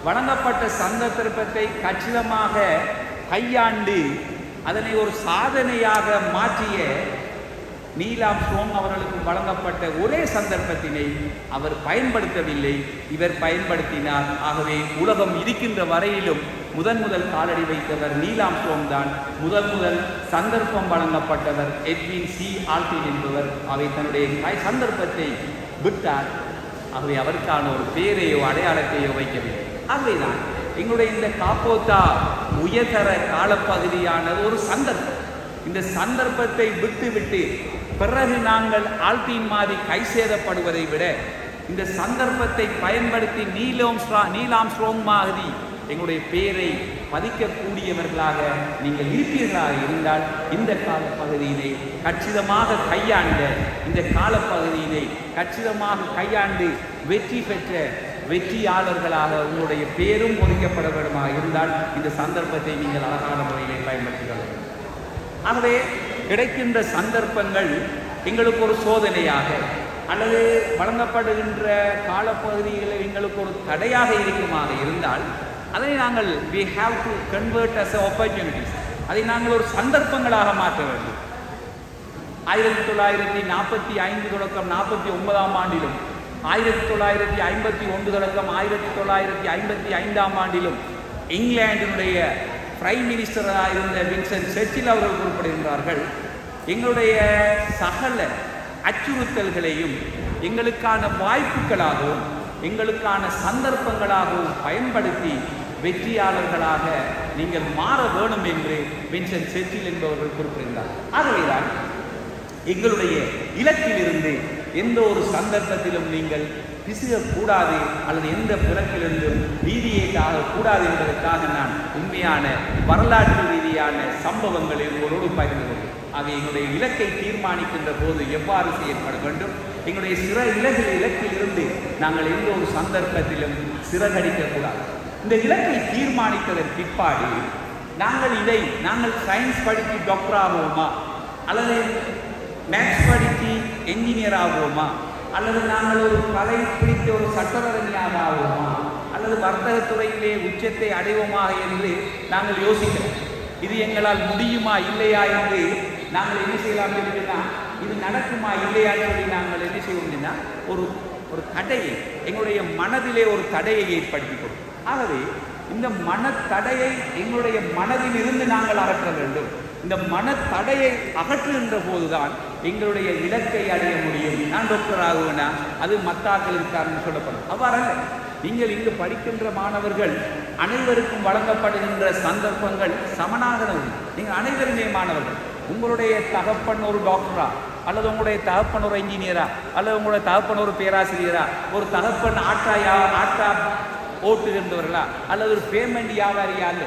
வழங்கப்பட்ட சந்தர்ப்பத்தை கச்சிதமாக கையாண்டு அதனை ஒரு சாதனையாக மாற்றிய நீல் ஆம்ஸ்ட்ராங் அவர்களுக்கு வழங்கப்பட்ட ஒரே சந்தர்ப்பத்தினை அவர் பயன்படுத்தவில்லை, இவர் பயன்படுத்தினார். ஆகவே உலகம் இருக்கின்ற வரையிலும் முதல் காலடி வைத்தவர் நீல் ஆம்ஸ்ட்ராங் தான். முதல் சந்தர்ப்பம் வழங்கப்பட்டவர் எட்வின் சி ஆல்ட்ரின் என்பவர். அவை தன்னுடைய சந்தர்ப்பத்தை விட்டார். ஆகவே அவருக்கான ஒரு பெயரையோ அடையாளத்தையோ வைக்கவில்லை. ஆகவேதான் எங்களுடைய இந்த காப்போத்தா உயர்தர காலப்பகுதியானது ஒரு சந்தர்ப்பம். இந்த சந்தர்ப்பத்தை விட்டு பிறகு நாங்கள் ஆல்ட்ரின் மாதிரி கை சேதப்படுவதை விட இந்த சந்தர்ப்பத்தை பயன்படுத்தி நீல் ஆம்ஸ்ட்ராங் மாதிரி எங்களுடைய பெயரை பதிக்கக்கூடியவர்களாக நீங்கள் இருப்பீர்களாக இருந்தால் இந்த காலப்பகுதியினை கச்சிதமாக கையாண்ட இந்த காலப்பகுதியினை கச்சிதமாக கையாண்டு வெற்றி பெற்ற வெற்றியாளர்களாக உங்களுடைய பேரும் பொறிக்கப்பட வேண்டுமாக இருந்தால் இந்த சந்தர்ப்பத்தை நீங்கள் அழகான முறையிலே பயன்படுத்திக் கொள்ள வேண்டும். ஆகவே கிடைக்கின்ற சந்தர்ப்பங்கள் எங்களுக்கு ஒரு சோதனையாக அல்லது வழங்கப்படுகின்ற காலப்பகுதிகளில் எங்களுக்கு ஒரு தடையாக இருக்குமாக இருந்தால் அதை நாங்கள் we have to convert as opportunities. அதை நாங்கள் ஒரு சந்தர்ப்பங்களாக மாற்ற வேண்டும். 1945 தொடக்கம் 49ஆம் ஆண்டிலும் 1951 தொடக்கம் 1955ஆம் ஆண்டிலும் இங்கிலாந்தினுடைய பிரைம் மினிஸ்டராக இருந்த வின்சென்ட் சர்ச்சில் அவர்கள் குறிப்பிடுகின்றார்கள், எங்களுடைய சகல அச்சுறுத்தல்களையும் எங்களுக்கான வாய்ப்புகளாகவும் எங்களுக்கான சந்தர்ப்பங்களாகவும் பயன்படுத்தி வெற்றியாளர்களாக நீங்கள் மாற வேணும் என்று வின்சென்ட் சர்ச்சில் என்பவர்கள் குறிப்பிடுகிறார். ஆகவேதான் எங்களுடைய இலக்கிலிருந்து எந்த ஒரு சந்தர்ப்பத்திலும் நீங்கள் பிசுகக்கூடாது அல்லது எந்த பிறப்பிலிருந்தும் வீதியேற்றாக கூடாது என்பதற்காக நான் உண்மையான வரலாற்று ரீதியான சம்பவங்களை ஒருவரோடு பகிர்ந்து கொள்கிறேன். ஆக எங்களுடைய இலக்கை தீர்மானிக்கின்ற போது எவ்வாறு செயற்பட வேண்டும், எங்களுடைய இலக்கிலிருந்து நாங்கள் எந்த ஒரு சந்தர்ப்பத்திலும் சிறகடிக்கக்கூடாது. இந்த இலக்கை தீர்மானித்ததன் பிற்பாடு நாங்கள் சயின்ஸ் படித்து டாக்டர் ஆகுவோமா, அல்லது மேத்ஸ் படித்து என்ஜினியர் ஆகுவோமா, அல்லது நாங்கள் ஒரு கலை பிடித்த ஒரு சட்டவரணியாக ஆகுவோமா, அல்லது வர்த்தகத்துறையிலே உச்சத்தை அடைவோமா என்று நாங்கள் யோசிக்கிறோம். இது எங்களால் முடியுமா இல்லையா என்று நாங்கள் என்ன செய்யலாம் அப்படின்னா, இது நடக்குமா இல்லையா சொல்லி நாங்கள் என்ன செய்வோம்னா ஒரு தடையை எங்களுடைய மனதிலே ஒரு தடையை ஏற்படுத்திக்கிறோம். ஆகவே இந்த மனத்தடையை எங்களுடைய மனதில் இருந்து நாங்கள் அகற்ற வேண்டும். இந்த மனத்தடையை அகற்றுகின்ற போதுதான் எங்களுடைய இலக்கை அடைய முடியும். நான் டாக்டர் ஆகுவேனா, அது மத்தாக்கள் இருக்காருன்னு சொல்லப்படும். அவ்வாறல்ல. நீங்கள் இங்கு படிக்கின்ற மாணவர்கள் அனைவருக்கும் வழங்கப்படுகின்ற சந்தர்ப்பங்கள் சமனாகிறது. நீங்கள் அனைவருமே மாணவர்கள். உங்களுடைய தகப்பன் ஒரு டாக்டரா, அல்லது உங்களுடைய தகப்பன் ஒரு இன்ஜினியரா, அல்லது உங்களுடைய தகப்பன் ஒரு பேராசிரியரா, ஒரு தகப்பன் ஆட்டா ஓட்டுகின்றவர்களா, அல்லது ஒரு பேமெண்ட் வியாபாரியா, அல்ல,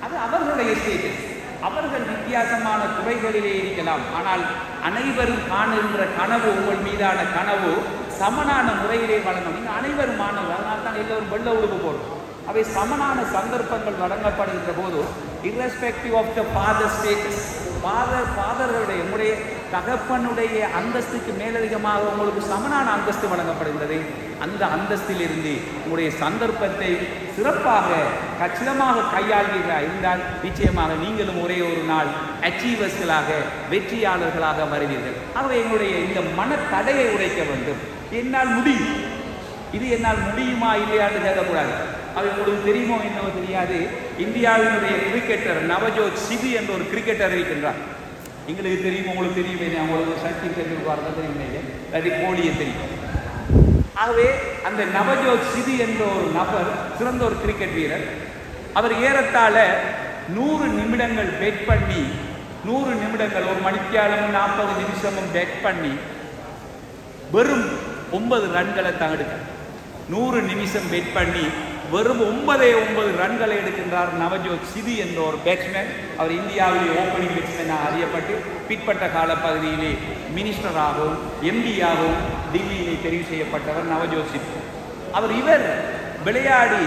அது அவர்களுடைய ஸ்டேட்டஸ். அவர்கள் வித்தியாசமான துறைகளிலே இருக்கலாம். ஆனால் அனைவரும் காணுகின்ற கனவு, உங்கள் மீதான கனவு சமனான முறையிலே வழங்கும். நீங்கள் அனைவரும் மாணவர், அதனால் தான் எல்லோரும் வெள்ள உடுப்பு போடுறோம். அவை சமனான சந்தர்ப்பங்கள் வழங்கப்படுகின்ற போது irrespective of the father status, ஃபாதர்களுடைய உங்களுடைய தகப்பனுடைய அந்தஸ்துக்கு மேலதிகமாக உங்களுக்கு சமனான அந்தஸ்து வழங்கப்படுகிறது. அந்த அந்தஸ்திலிருந்து உங்களுடைய சந்தர்ப்பத்தை சிறப்பாக கச்சிதமாக கையாள்வீர்களாக இருந்தால் நிச்சயமாக நீங்களும் ஒரே ஒரு நாள் அச்சீவர்ஸ்களாக வெற்றியாளர்களாக வருவீர்கள். ஆகவே எங்களுடைய இந்த மனத்தடையை உடைக்க வேண்டும். என்னால் முடியும், இது என்னால் முடியுமா இல்லையான்னு கேட்கக்கூடாது. அது உங்களுக்கு தெரியுமோ என்னவோ தெரியாது, இந்தியாவினுடைய கிரிக்கெட்டர் நவஜோத் சிதி என்ற ஒரு கிரிக்கெட்டர் இருக்கின்றார். எங்களுக்கு தெரியும், உங்களுக்கு தெரியுமே, உங்களுக்கு சச்சின் டெண்டுல்கர் தான் தெரியும், அது கோலியை தெரியும். ஆகவே அந்த நவஜோத் சிதி என்ற ஒரு நபர் சிறந்த ஒரு கிரிக்கெட் வீரர். அவர் ஏறத்தாழ 100 நிமிடங்கள் பேட் பண்ணி, 100 நிமிடங்கள், ஒரு மணித்தியாலமும் 40 நிமிஷமும் பேட் பண்ணி வெறும் 9 ரன்களை தான் எடுக்கிறார். 100 நிமிஷம் பேட் பண்ணி வெறும் 9 ரன்களை எடுக்கின்றார் நவஜோத் சிதி என்ற ஒரு பேட்ஸ்மேன். அவர் இந்தியாவிலே ஓப்பனிங் பேட்ஸ்மேனாக அறியப்பட்டு பிற்பட்ட காலப்பகுதியிலே மினிஸ்டராகவும் எம்பியாகவும் டில்லியிலே தெரிவு செய்யப்பட்டவர் நவஜோத் சிதி. இவர் விளையாடி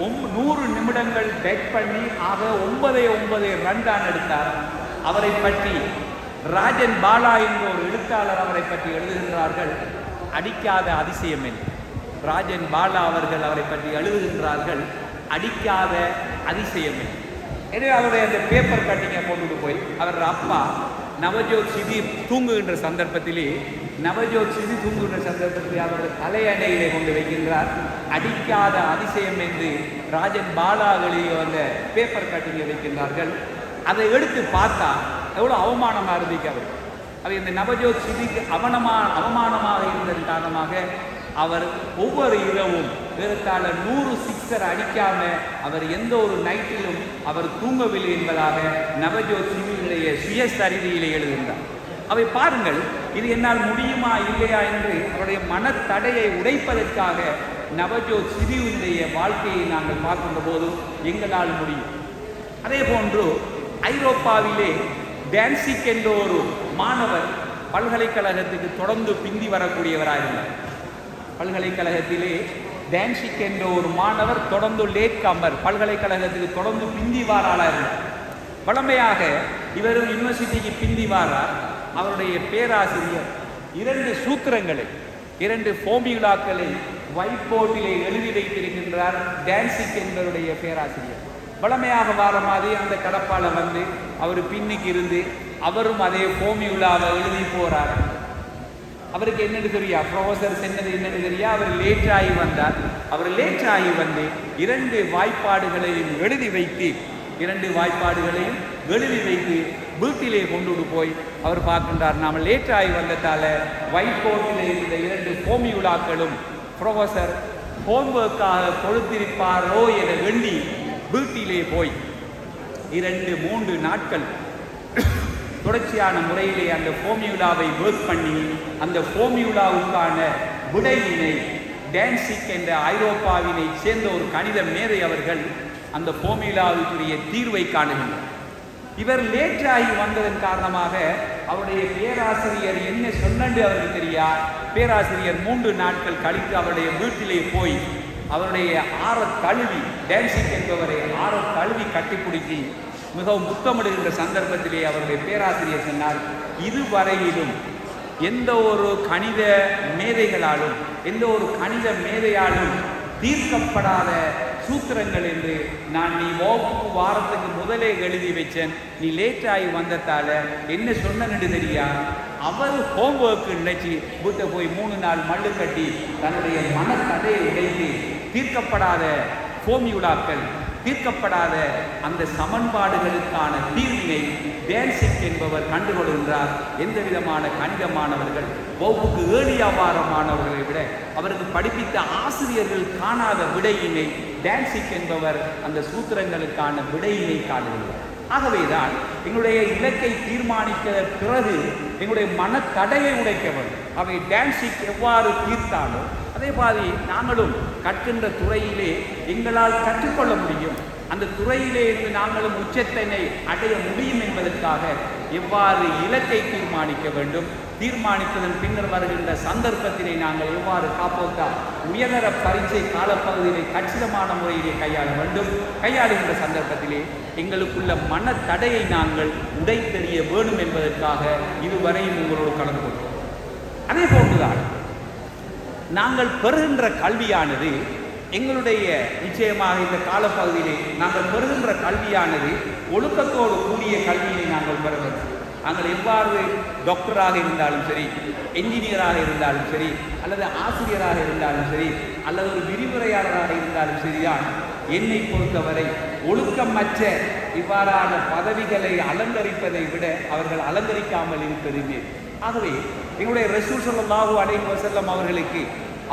100 நிமிடங்கள் பேட் பண்ணி ஆக 9 ரன் தான் எடுத்தார். அவரை பற்றி ராஜன் பாலா என்ற ஒரு எழுத்தாளர் அவரை பற்றி எழுதுகின்றார்கள், அடிக்காத அதிசயம் என்று. ராஜன் பாலா அவர்கள் அவரை பற்றி எழுதுகின்றார்கள், அடிக்காத அதிசயம் என்று. எனவே அவருடைய அந்த பேப்பர் கட்டிங்கை கொண்டுட்டு போய் அவர் அப்பா நவஜோத் சிதி தூங்குகின்ற சந்தர்ப்பத்திலே அவருடைய தலையணையிலே கொண்டு வைக்கின்றார். அடிக்காத அதிசயம் என்று ராஜன் பாலாவிலேயே அந்த பேப்பர் கட்டிங்கை வைக்கின்றார்கள். அதை எடுத்து பார்த்தா எவ்வளோ அவமானமாக இருந்துச்சு அவருக்கு. அது இந்த நவஜோத் சிதிக்கு அவமானமாக இருந்ததன் காரணமாக அவர் ஒவ்வொரு இரவும் ஏறத்தாழ 100 சிக்ஸர் அடிக்காம அவர் எந்த ஒரு நைட்டிலும் அவர் தூங்கவில்லை என்பதாக நவஜோத் சிதியுடைய சுயசரிதையிலே எழுதுகின்றார். அவை பாருங்கள், இது என்னால் முடியுமா இல்லையா என்று அவருடைய மனத்தடையை உடைப்பதற்காக நவஜோத் சிதியுடைய வாழ்க்கையை நாங்கள் பார்க்கின்ற போது எங்களால் முடியும். அதே போன்று ஐரோப்பாவிலே டான்சிக் என்ற ஒரு மாணவர் பல்கலைக்கழகத்துக்கு தொடர்ந்து பிந்தி வரக்கூடியவராக இருந்தார். பல்கலைக்கழகத்திலே டான்சிக் என்ற ஒரு மாணவர் தொடர்ந்து லேட் கம்பர், பல்கலைக்கழகத்துக்கு தொடர்ந்து பிந்தி வாராளாக இருந்தார். வழமையாக இவரும் யூனிவர்சிட்டிக்கு பிந்தி வாரார். அவருடைய பேராசிரியர் 2 சூத்திரங்களை, 2 ஃபார்முலாக்களை ஒயிட் போர்டிலே எழுதி வைத்திருக்கின்றார். டான்சிக் என்பவருடைய பேராசிரியர் வழமையாக வார மாதிரி அந்த கடப்பால வந்து அவர் பின்னுக்கு இருந்து அவரும் அதே ஃபார்முலாவை எழுதி போறார். அவருக்கு என்னன்னு தெரியா, ப்ரொஃபஸர் சொன்னது என்னன்னு தெரியா. அவர் லேட் ஆகி வந்தார். அவர் லேட் ஆகி வந்து 2 வாய்ப்பாடுகளையும் எழுதி வைத்து வீட்டிலே கொண்டு போய் அவர் பார்க்கின்றார். நாம் லேட் ஆகி வந்ததால ஒயிட் போர்டிலே இருந்த 2 ஃபார்முலாக்களும் ப்ரொஃபஸர் ஹோம்ஒர்க்காக கொடுத்திருப்பாரோ என எண்ணி வீட்டிலே போய் 2-3 நாட்கள் தொடர்ச்சியான முறையிலே அந்த ஃபார்முலாவை ஒர்க் பண்ணி அந்த ஃபார்முலாவுக்கான விடையினை டான்சிக் என்ற ஐரோப்பாவினை சேர்ந்த ஒரு கணித மேதை அவர்கள் அந்த ஃபார்முலாவுக்குரிய தீர்வை காணுகின்றார். இவர் லேட்டாகி வந்ததன் காரணமாக அவருடைய பேராசிரியர் என்ன சொன்னது அவருக்கு தெரியாது. பேராசிரியர் 3 நாட்கள் கழித்து அவருடைய வீட்டிலே போய் அவருடைய தழுவி டான்சிக் என்பவரை தழுவி கட்டிப்பிடிச்சி மிகவும் முத்தமிடுகின்ற சந்தர்ப்பத்திலே அவருடைய பேராசிரியர் சொன்னார், இதுவரையிலும் எந்த ஒரு கணித மேதைகளாலும் எந்த ஒரு கணித மேதையாலும் தீர்க்கப்படாத சூத்திரங்கள் என்று நீ வகுப்பு வாரத்துக்கு முதலே எழுதி வச்சேன், நீ லேட்டாகி வந்ததால என்ன சொன்னன்னு தெரியா. அவர் ஹோம்ஒர்க்கு நினைச்சு வீட்டை போய் 3 நாள் மல்லு கட்டி தன்னுடைய மனக்கதையை உடைத்து தீர்க்கப்படாத ஃபார்முலாக்கள் தீர்க்கப்படாத அந்த சமன்பாடுகளுக்கான தீர்வினை டான்சிக் என்பவர் கண்டுகொள்கின்றார். எந்த விதமான கணிதமானவர்கள் வகுப்புக்கு ஏழியாவாரமானவர்களை விட அவருக்கு படிப்பித்த ஆசிரியர்கள் காணாத விடையினை டான்சிக் என்பவர் அந்த சூத்திரங்களுக்கான விடையினை காணுகிறார். ஆகவேதான் எங்களுடைய இலக்கை தீர்மானிக்க பிறகு எங்களுடைய மனத்தடையை உடைக்க வேண்டும். அவை டான்சிக் எவ்வாறு தீர்த்தாலோ அதே மாதிரி நாங்களும் கற்கின்ற துறையிலே எங்களால் கற்றுக்கொள்ள முடியும். அந்த துறையிலே இருந்து நாங்களும் உச்சத்தினை அடைய முடியும் என்பதற்காக எவ்வாறு இலக்கை தீர்மானிக்க வேண்டும், தீர்மானித்ததன் பின்னர் வருகின்ற சந்தர்ப்பத்திலே நாங்கள் எவ்வாறு காப்போத்தா உயர்தர பரீட்சை காலப்பகுதியிலே கச்சிதமான முறையிலே கையாள வேண்டும். கையாளுகின்ற சந்தர்ப்பத்திலே எங்களுக்குள்ள மனத்தடையை நாங்கள் உடைத்தெறிய வேண்டும் என்பதற்காக இதுவரையும் உங்களோடு கலந்து கொள்வோம். அதே போன்றுதான் நாங்கள் பெறுகின்ற கல்வியானது எங்களுடைய நிச்சயமாக இந்த காலப்பகுதியிலே நாங்கள் பெறுகின்ற கல்வியானது ஒழுக்கத்தோடு கூடிய கல்வியை நாங்கள் பெற வேண்டும். நாங்கள் எவ்வாறு டாக்டராக இருந்தாலும் சரி, என்ஜினியராக இருந்தாலும் சரி, அல்லது ஆசிரியராக இருந்தாலும் சரி, அல்லது ஒரு விரிவுரையாளராக இருந்தாலும் சரிதான், என்னை பொறுத்தவரை ஒழுக்கமற்ற இவ்வாறான பதவிகளை அலங்கரிப்பதை விட அவர்கள் அலங்கரிக்காமல் இருப்பதுமே. ஆகவே எங்களுடைய ரசூல் ஸல்லல்லாஹு அலைஹி வஸல்லம் அவர்களுக்கு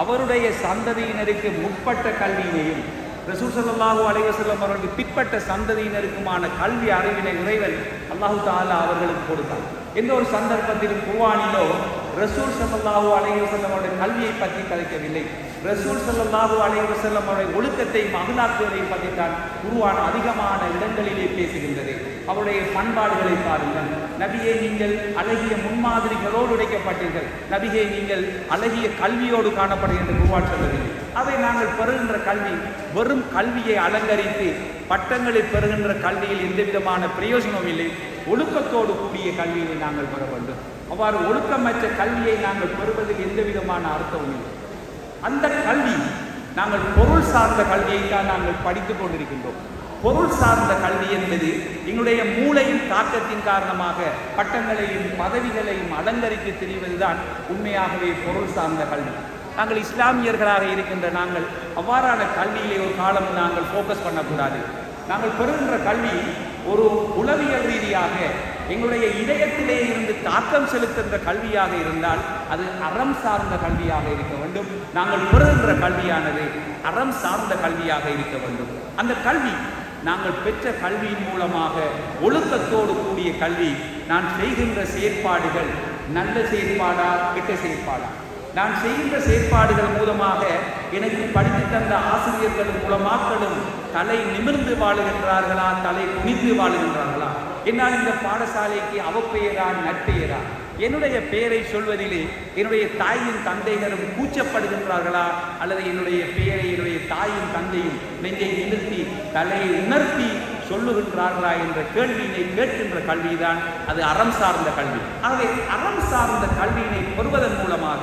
அவருடைய சந்ததியினருக்கு முற்பட்ட கல்வியினையும் ரசூல் ஸல்லல்லாஹு அலைஹி வஸல்லம் அவர்களுக்கு பிற்பட்ட சந்ததியினருக்குமான கல்வி அறிவினை இறைவன் அல்லாஹு தஆலா அவர்களுக்கு கொடுத்தார். எந்த ஒரு சந்தர்ப்பத்திலும் குர்ஆனிலோ ரசூல் ஸல்லல்லாஹு அலைஹி வஸல்லம் அவருடைய கல்வியை பற்றி கதைக்கவில்லை. ரசூல் ஸல்லல்லாஹு அலைஹி வஸல்லம் அவருடைய ஒழுக்கத்தை அகலாக்குவதை பற்றி தான் குர்ஆன் அதிகமான இடங்களிலே பேசுகின்றது. அவருடைய பண்பாடுகளை பாருங்கள். நபியே நீங்கள் அழகிய முன்மாதிரிகளோடு உடைக்கப்பட்டீர்கள், நபியே நீங்கள் அழகிய கல்வியோடு காணப்படுகின்ற குர்ஆன் சொல்லவில்லை. அதை நாங்கள் பெறுகின்ற கல்வி வெறும் கல்வியை அலங்கரித்து பட்டங்களை பெறுகின்ற கல்வியில் எந்த விதமான பிரயோஜனமும் இல்லை. ஒழுக்கத்தோடு கூடிய கல்வியை நாங்கள் பெற வேண்டும். அவ்வாறு ஒழுக்கமற்ற கல்வியை நாங்கள் பெறுவதில் எந்த விதமான அர்த்தமும் இல்லை. அந்த கல்வி நாங்கள் பொருள் சார்ந்த கல்வியை தான் நாங்கள் படித்துக் கொண்டிருக்கின்றோம். பொருள் சார்ந்த கல்வி என்பது எங்களுடைய மூளையின் தாக்கத்தின் காரணமாக பட்டங்களையும் பதவிகளையும் அலங்கரித்து தெரிவதுதான் உண்மையாகவே பொருள் சார்ந்த கல்வி. நாங்கள் இஸ்லாமியர்களாக இருக்கின்ற நாங்கள் அவ்வாறான கல்வியிலே ஒரு காலம் நாங்கள் ஃபோக்கஸ் பண்ணக்கூடாது. நாங்கள் பெறுகின்ற கல்வி ஒரு உளவியல் ரீதியாக எங்களுடைய இதயத்திலே இருந்து தாக்கம் செலுத்துகின்ற கல்வியாக இருந்தால் அது அறம் சார்ந்த கல்வியாக இருக்க வேண்டும். நாங்கள் பெறுகின்ற கல்வியானது அறம் சார்ந்த கல்வியாக இருக்க வேண்டும். அந்த கல்வி நாங்கள் பெற்ற கல்வியின் மூலமாக ஒழுக்கத்தோடு கூடிய கல்வி. நான் செய்கின்ற செயற்பாடுகள் நல்ல செயற்பாடா கெட்ட செயற்பாடா, நான் செய்கின்ற செயற்பாடுகள் மூலமாக எனக்கு படித்து தந்த ஆசிரியர்களும் மூலமாக்களும் தலை நிமிர்ந்து வாழுகின்றார்களா, தலை குனிந்து வாழுகின்றார்களா, என்னால் இந்த பாடசாலைக்கு அவப்பெயரா நற்பெயரா, என்னுடைய பெயரை சொல்வதிலே என்னுடைய தாயின் தந்தைகளும் கூச்சப்படுகின்றார்களா, அல்லது என்னுடைய பெயரை என்னுடைய தாயும் தந்தையும் நெஞ்சை நிமிர்த்தி தலையை உணர்த்தி சொல்லுகின்றார்களா என்ற கேள்வியினை கேட்கின்ற கல்விதான் அது அறம் சார்ந்த கல்வி. ஆகவே அறம் சார்ந்த கல்வியினை பெறுவதன் மூலமாக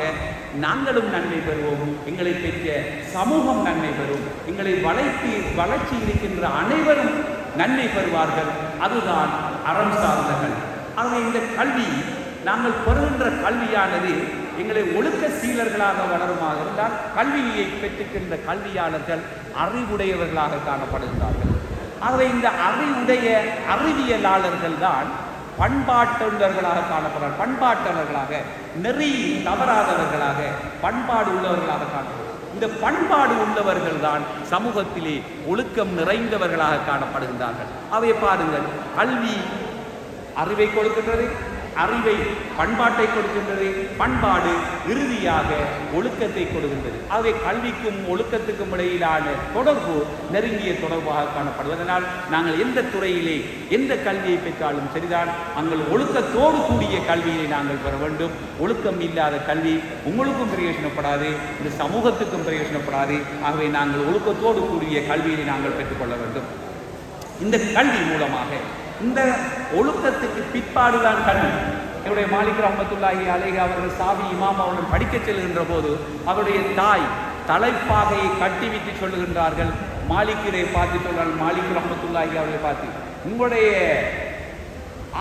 நாங்களும் நன்மை பெறுவோம், எங்களை பெற்ற சமூகம் நன்மை பெறும், எங்களை வளர்ச்சி இருக்கின்ற அனைவரும் நன்மை பெறுவார்கள். அதுதான் அறம் சார்ந்த கல்வி. ஆகவே இந்த கல்வி நாங்கள் பெறுகின்ற கல்வியானது எங்களை ஒழுக்க சீலர்களாக வளருமாக இருந்தால் கல்வியை பெற்றுக்கின்ற கல்வியாளர்கள் அறிவுடையவர்களாக காணப்படுகிறார்கள். ஆகவே இந்த அறிவியலாளர்கள் தான் பண்பாட்டுள்ளவர்களாக காணப்படுகிறார். பண்பாட்டவர்களாக, நெறி தவறாதவர்களாக, பண்பாடு உள்ளவர்களாக காணப்படுகிறார். இந்த பண்பாடு உள்ளவர்கள் தான் சமூகத்திலே ஒழுக்கம் நிறைந்தவர்களாக காணப்படுகின்றார்கள். அவை பாருங்கள், கல்வி அறிவை கொடுக்கின்றது, அறிவை பண்பாட்டை கொடுக்கின்றது, பண்பாடு இறுதியாக ஒழுக்கத்தை கொடுக்கின்றது. ஆகவே கல்விக்கும் ஒழுக்கத்துக்கும் இடையிலான தொடர்பு நெருங்கிய தொடர்பாக காணப்படுவதனால் நாங்கள் எந்த துறையிலே எந்த கல்வியை பெற்றாலும் சரிதான், அங்கள் ஒழுக்கத்தோடு கூடிய கல்வியை நாங்கள் பெற வேண்டும். ஒழுக்கம் இல்லாத கல்வி உங்களுக்கும் பிரயோஜனப்படாது, இந்த சமூகத்துக்கும் பிரயோஜனப்படாது. ஆகவே நாங்கள் ஒழுக்கத்தோடு கூடிய கல்வியை நாங்கள் பெற்றுக்கொள்ள வேண்டும். இந்த கல்வி மூலமாக இந்த ஒழுக்கத்துக்கு பிற்பாடுதான் கல்வி. என்னுடைய மாலிக் ரஹ்மத்துல்லாஹி அலைஹி அவர்கள் சாவி இமாம் அவர்கள் படிக்க செல்கின்ற போது அவருடைய தாய் தலைப்பாகையை கட்டிவிட்டு சொல்லுகின்றார்கள். மாலிக்கினை பார்த்து சொல்றார்கள், மாலிக் ரஹ்மத்துல்லாஹி அவர்களை பார்த்து, உங்களுடைய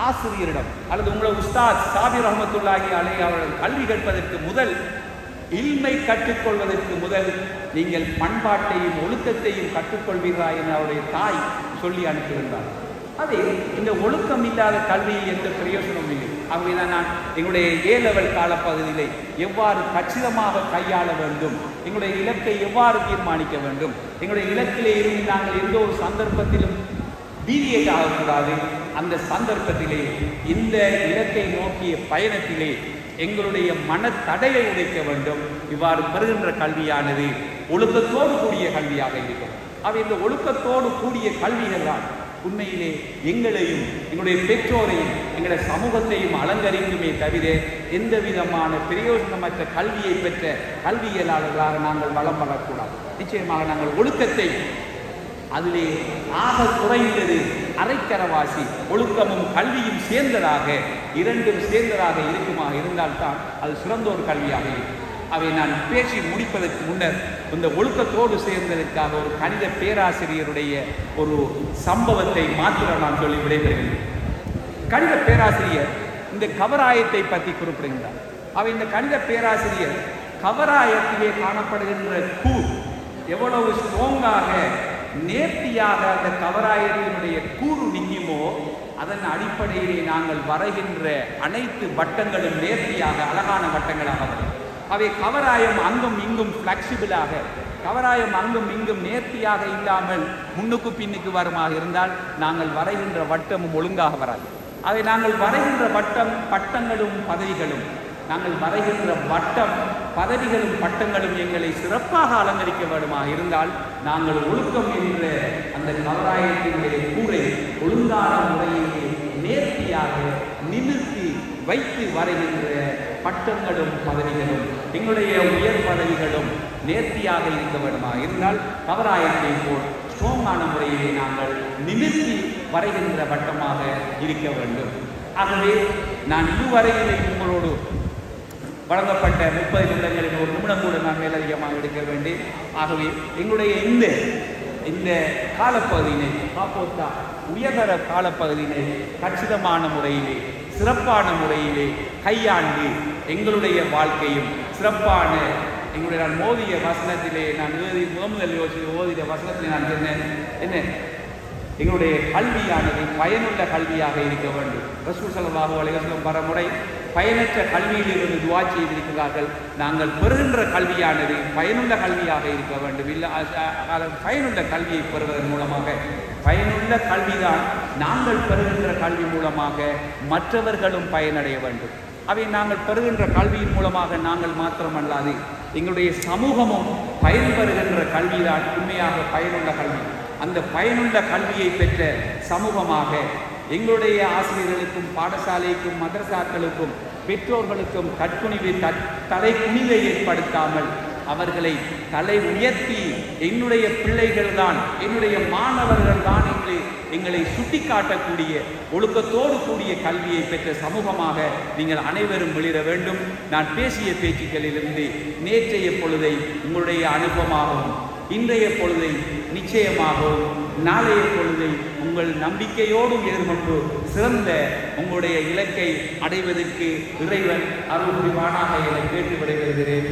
ஆசிரியரிடம் அல்லது உங்களுடைய உஸ்தாத் சாபி ரஹ்மத்துல்லாஹி அலைஹி அவர்கள் கல்வி கற்பதற்கு முதல் இல்மை கற்றுக்கொள்வதற்கு முதல் நீங்கள் பண்பாட்டையும் ஒழுக்கத்தையும் கற்றுக்கொள்வீர்களா என அவருடைய தாய் சொல்லி அனுப்புகின்றார். அதே இந்த ஒழுக்கம் இல்லாத கல்வியில் எந்த பிரயோஜனமும் இல்லை. ஆகவேதான் நான் எங்களுடைய A-லெவல் காலப்பகுதியிலே எவ்வாறு கச்சிதமாக கையாள வேண்டும், எங்களுடைய இலக்கை எவ்வாறு தீர்மானிக்க வேண்டும், எங்களுடைய இலக்கிலே இருந்து நாங்கள் எந்த ஒரு சந்தர்ப்பத்திலும் டீவியேட் ஆகக்கூடாது, அந்த சந்தர்ப்பத்திலே இந்த இலக்கை நோக்கிய பயணத்திலே எங்களுடைய மனத்தடையை உடைக்க வேண்டும். இவ்வாறு பெறுகின்ற கல்வியானது ஒழுக்கத்தோடு கூடிய கல்வியாக இருக்கும். அவை இந்த ஒழுக்கத்தோடு கூடிய கல்விகள் தான் உண்மையிலே எங்களையும் எங்களுடைய பெற்றோரையும் எங்களுடைய சமூகத்தையும் அலங்கரிக்குமே தவிர எந்த விதமான பிரயோஜனமற்ற கல்வியை பெற்ற கல்வியலாளர்களாக நாங்கள் வளம் வரக்கூடாது. நிச்சயமாக நாங்கள் ஒழுக்கத்தை அதிலே ஆக குறைந்தது அரைக்கரவாசி ஒழுக்கமும் கல்வியும் சேர்ந்ததாக, இரண்டும் சேர்ந்ததாக இருக்குமாக இருந்தால்தான் அது சிறந்த ஒரு கல்வியாக இருக்கும். அவை நான் பேசி முடிப்பதற்கு முன்னர் இந்த ஒழுக்கத்தோடு சேர்ந்ததற்காக ஒரு கணித பேராசிரியருடைய ஒரு சம்பவத்தை மாத்திரம் நான் சொல்லி விடைபெறுகிறேன். கணித பேராசிரியர் இந்த கவராயத்தை பற்றி குறிப்பிடுகின்றார். அவை இந்த கணித பேராசிரியர் கவராயத்திலே காணப்படுகின்ற கூர் எவ்வளவு ஸ்ட்ராங்காக நேர்த்தியாக அந்த கவராயத்தினுடைய கூறு நிற்குமோ அதன் அடிப்படையிலே நாங்கள் வரைகின்ற அனைத்து வட்டங்களும் நேர்த்தியாக அழகான வட்டங்களாக வரும். அவை கவராயம் அங்கும் இங்கும் ஃப்ளெக்சிபிளாக, கவராயம் அங்கும் இங்கும் நேர்த்தியாக இல்லாமல் முன்னுக்கு பின்னுக்கு வருமாக இருந்தால் நாங்கள் வரைகின்ற வட்டமும் ஒழுங்காக வராது. அதை நாங்கள் வரைகின்ற வட்டம் பட்டங்களும் பதவிகளும், நாங்கள் வரைகின்ற வட்டம் பதவிகளும் பட்டங்களும் எங்களை சிறப்பாக அலங்கரிக்க வேண்டுமாக இருந்தால் நாங்கள் ஒழுக்கம் என்ற அந்த கவராயத்தினுடைய கூரை ஒழுங்கான முறையிலே நேர்த்தியாக நிமிர்த்தி வைத்து வரைகின்ற பட்டங்களும் பதவிகளும் எங்களுடைய உயர் பதவிகளும் நேர்த்தியாக இருக்க வேண்டுமாக இருந்தால் கவராயத்தை போல் ஸ்ட்ராங்கான முறையிலே நாங்கள் நிமிர்த்தி வரைகின்ற வட்டமாக இருக்க வேண்டும். ஆகவே நான் இதுவரையிலே உங்களோடு வழங்கப்பட்ட 30 நிமிடங்களில் ஒரு நிமிடம் கூட நான் மேலதிகமாக எடுக்க வேண்டும். ஆகவே எங்களுடைய இந்த காலப்பகுதியினை காப்போத்தா உயர்தர காலப்பகுதியினை கச்சிதமான முறையிலே சிறப்பான முறையிலே கையாண்டு எங்களுடைய வாழ்க்கையும் சிறப்பான எங்களுடைய நான் மோதிய வசனத்திலே நான் முதல் ஓதிய வசனத்திலே நான் சொன்னேன் என்ன, எங்களுடைய கல்வியானது பயனுள்ள கல்வியாக இருக்க வேண்டும். ரசூல் ஸல்லல்லாஹு அலைஹி வஸல்லம் பரமுறை பயனற்ற கல்வியிலிருந்து துஆ செய்திருக்கிறார்கள். நாங்கள் பெறுகின்ற கல்வியானது பயனுள்ள கல்வியாக இருக்க வேண்டும். இல்லை பயனுள்ள கல்வியை பெறுவதன் மூலமாக, பயனுள்ள கல்விதான் நாங்கள் பெறுகின்ற கல்வி மூலமாக மற்றவர்களும் பயனடைய வேண்டும். அவை நாங்கள் பெறுகின்ற கல்வியின் மூலமாக நாங்கள் மாத்திரமல்லாது எங்களுடைய சமூகமும் பயன்பெறுகின்ற கல்விதான் உண்மையாக பயனுள்ள கல்வி. அந்த பயனுள்ள கல்வியை பெற்ற சமூகமாக எங்களுடைய ஆசிரியர்களுக்கும் பாடசாலைக்கும் மதரசாக்களுக்கும் பெற்றோர்களுக்கும் கற்குணிவை தலை குனிவை ஏற்படுத்தாமல் அவர்களை தலை உயர்த்தி என்னுடைய பிள்ளைகள் தான், என்னுடைய மாணவர்கள் தான் எங்களை சுட்டி காட்டக்கூடிய ஒழுக்கத்தோடு கூடிய கல்வியை பெற்ற சமூகமாக நீங்கள் அனைவரும் வெளியிட வேண்டும். நான் பேசிய பேச்சுக்களிலிருந்து நேற்றைய பொழுதை உங்களுடைய அனுபவமாகவும் இன்றைய பொழுதை நிச்சயமாகவும் நாளைய பொழுதை உங்கள் நம்பிக்கையோடும் எதிர்கொண்டு சிறந்த உங்களுடைய இலக்கை அடைவதற்கு இறைவன் அருள் புரிவானாக என கேட்டு விடைபெறுகிறேன்.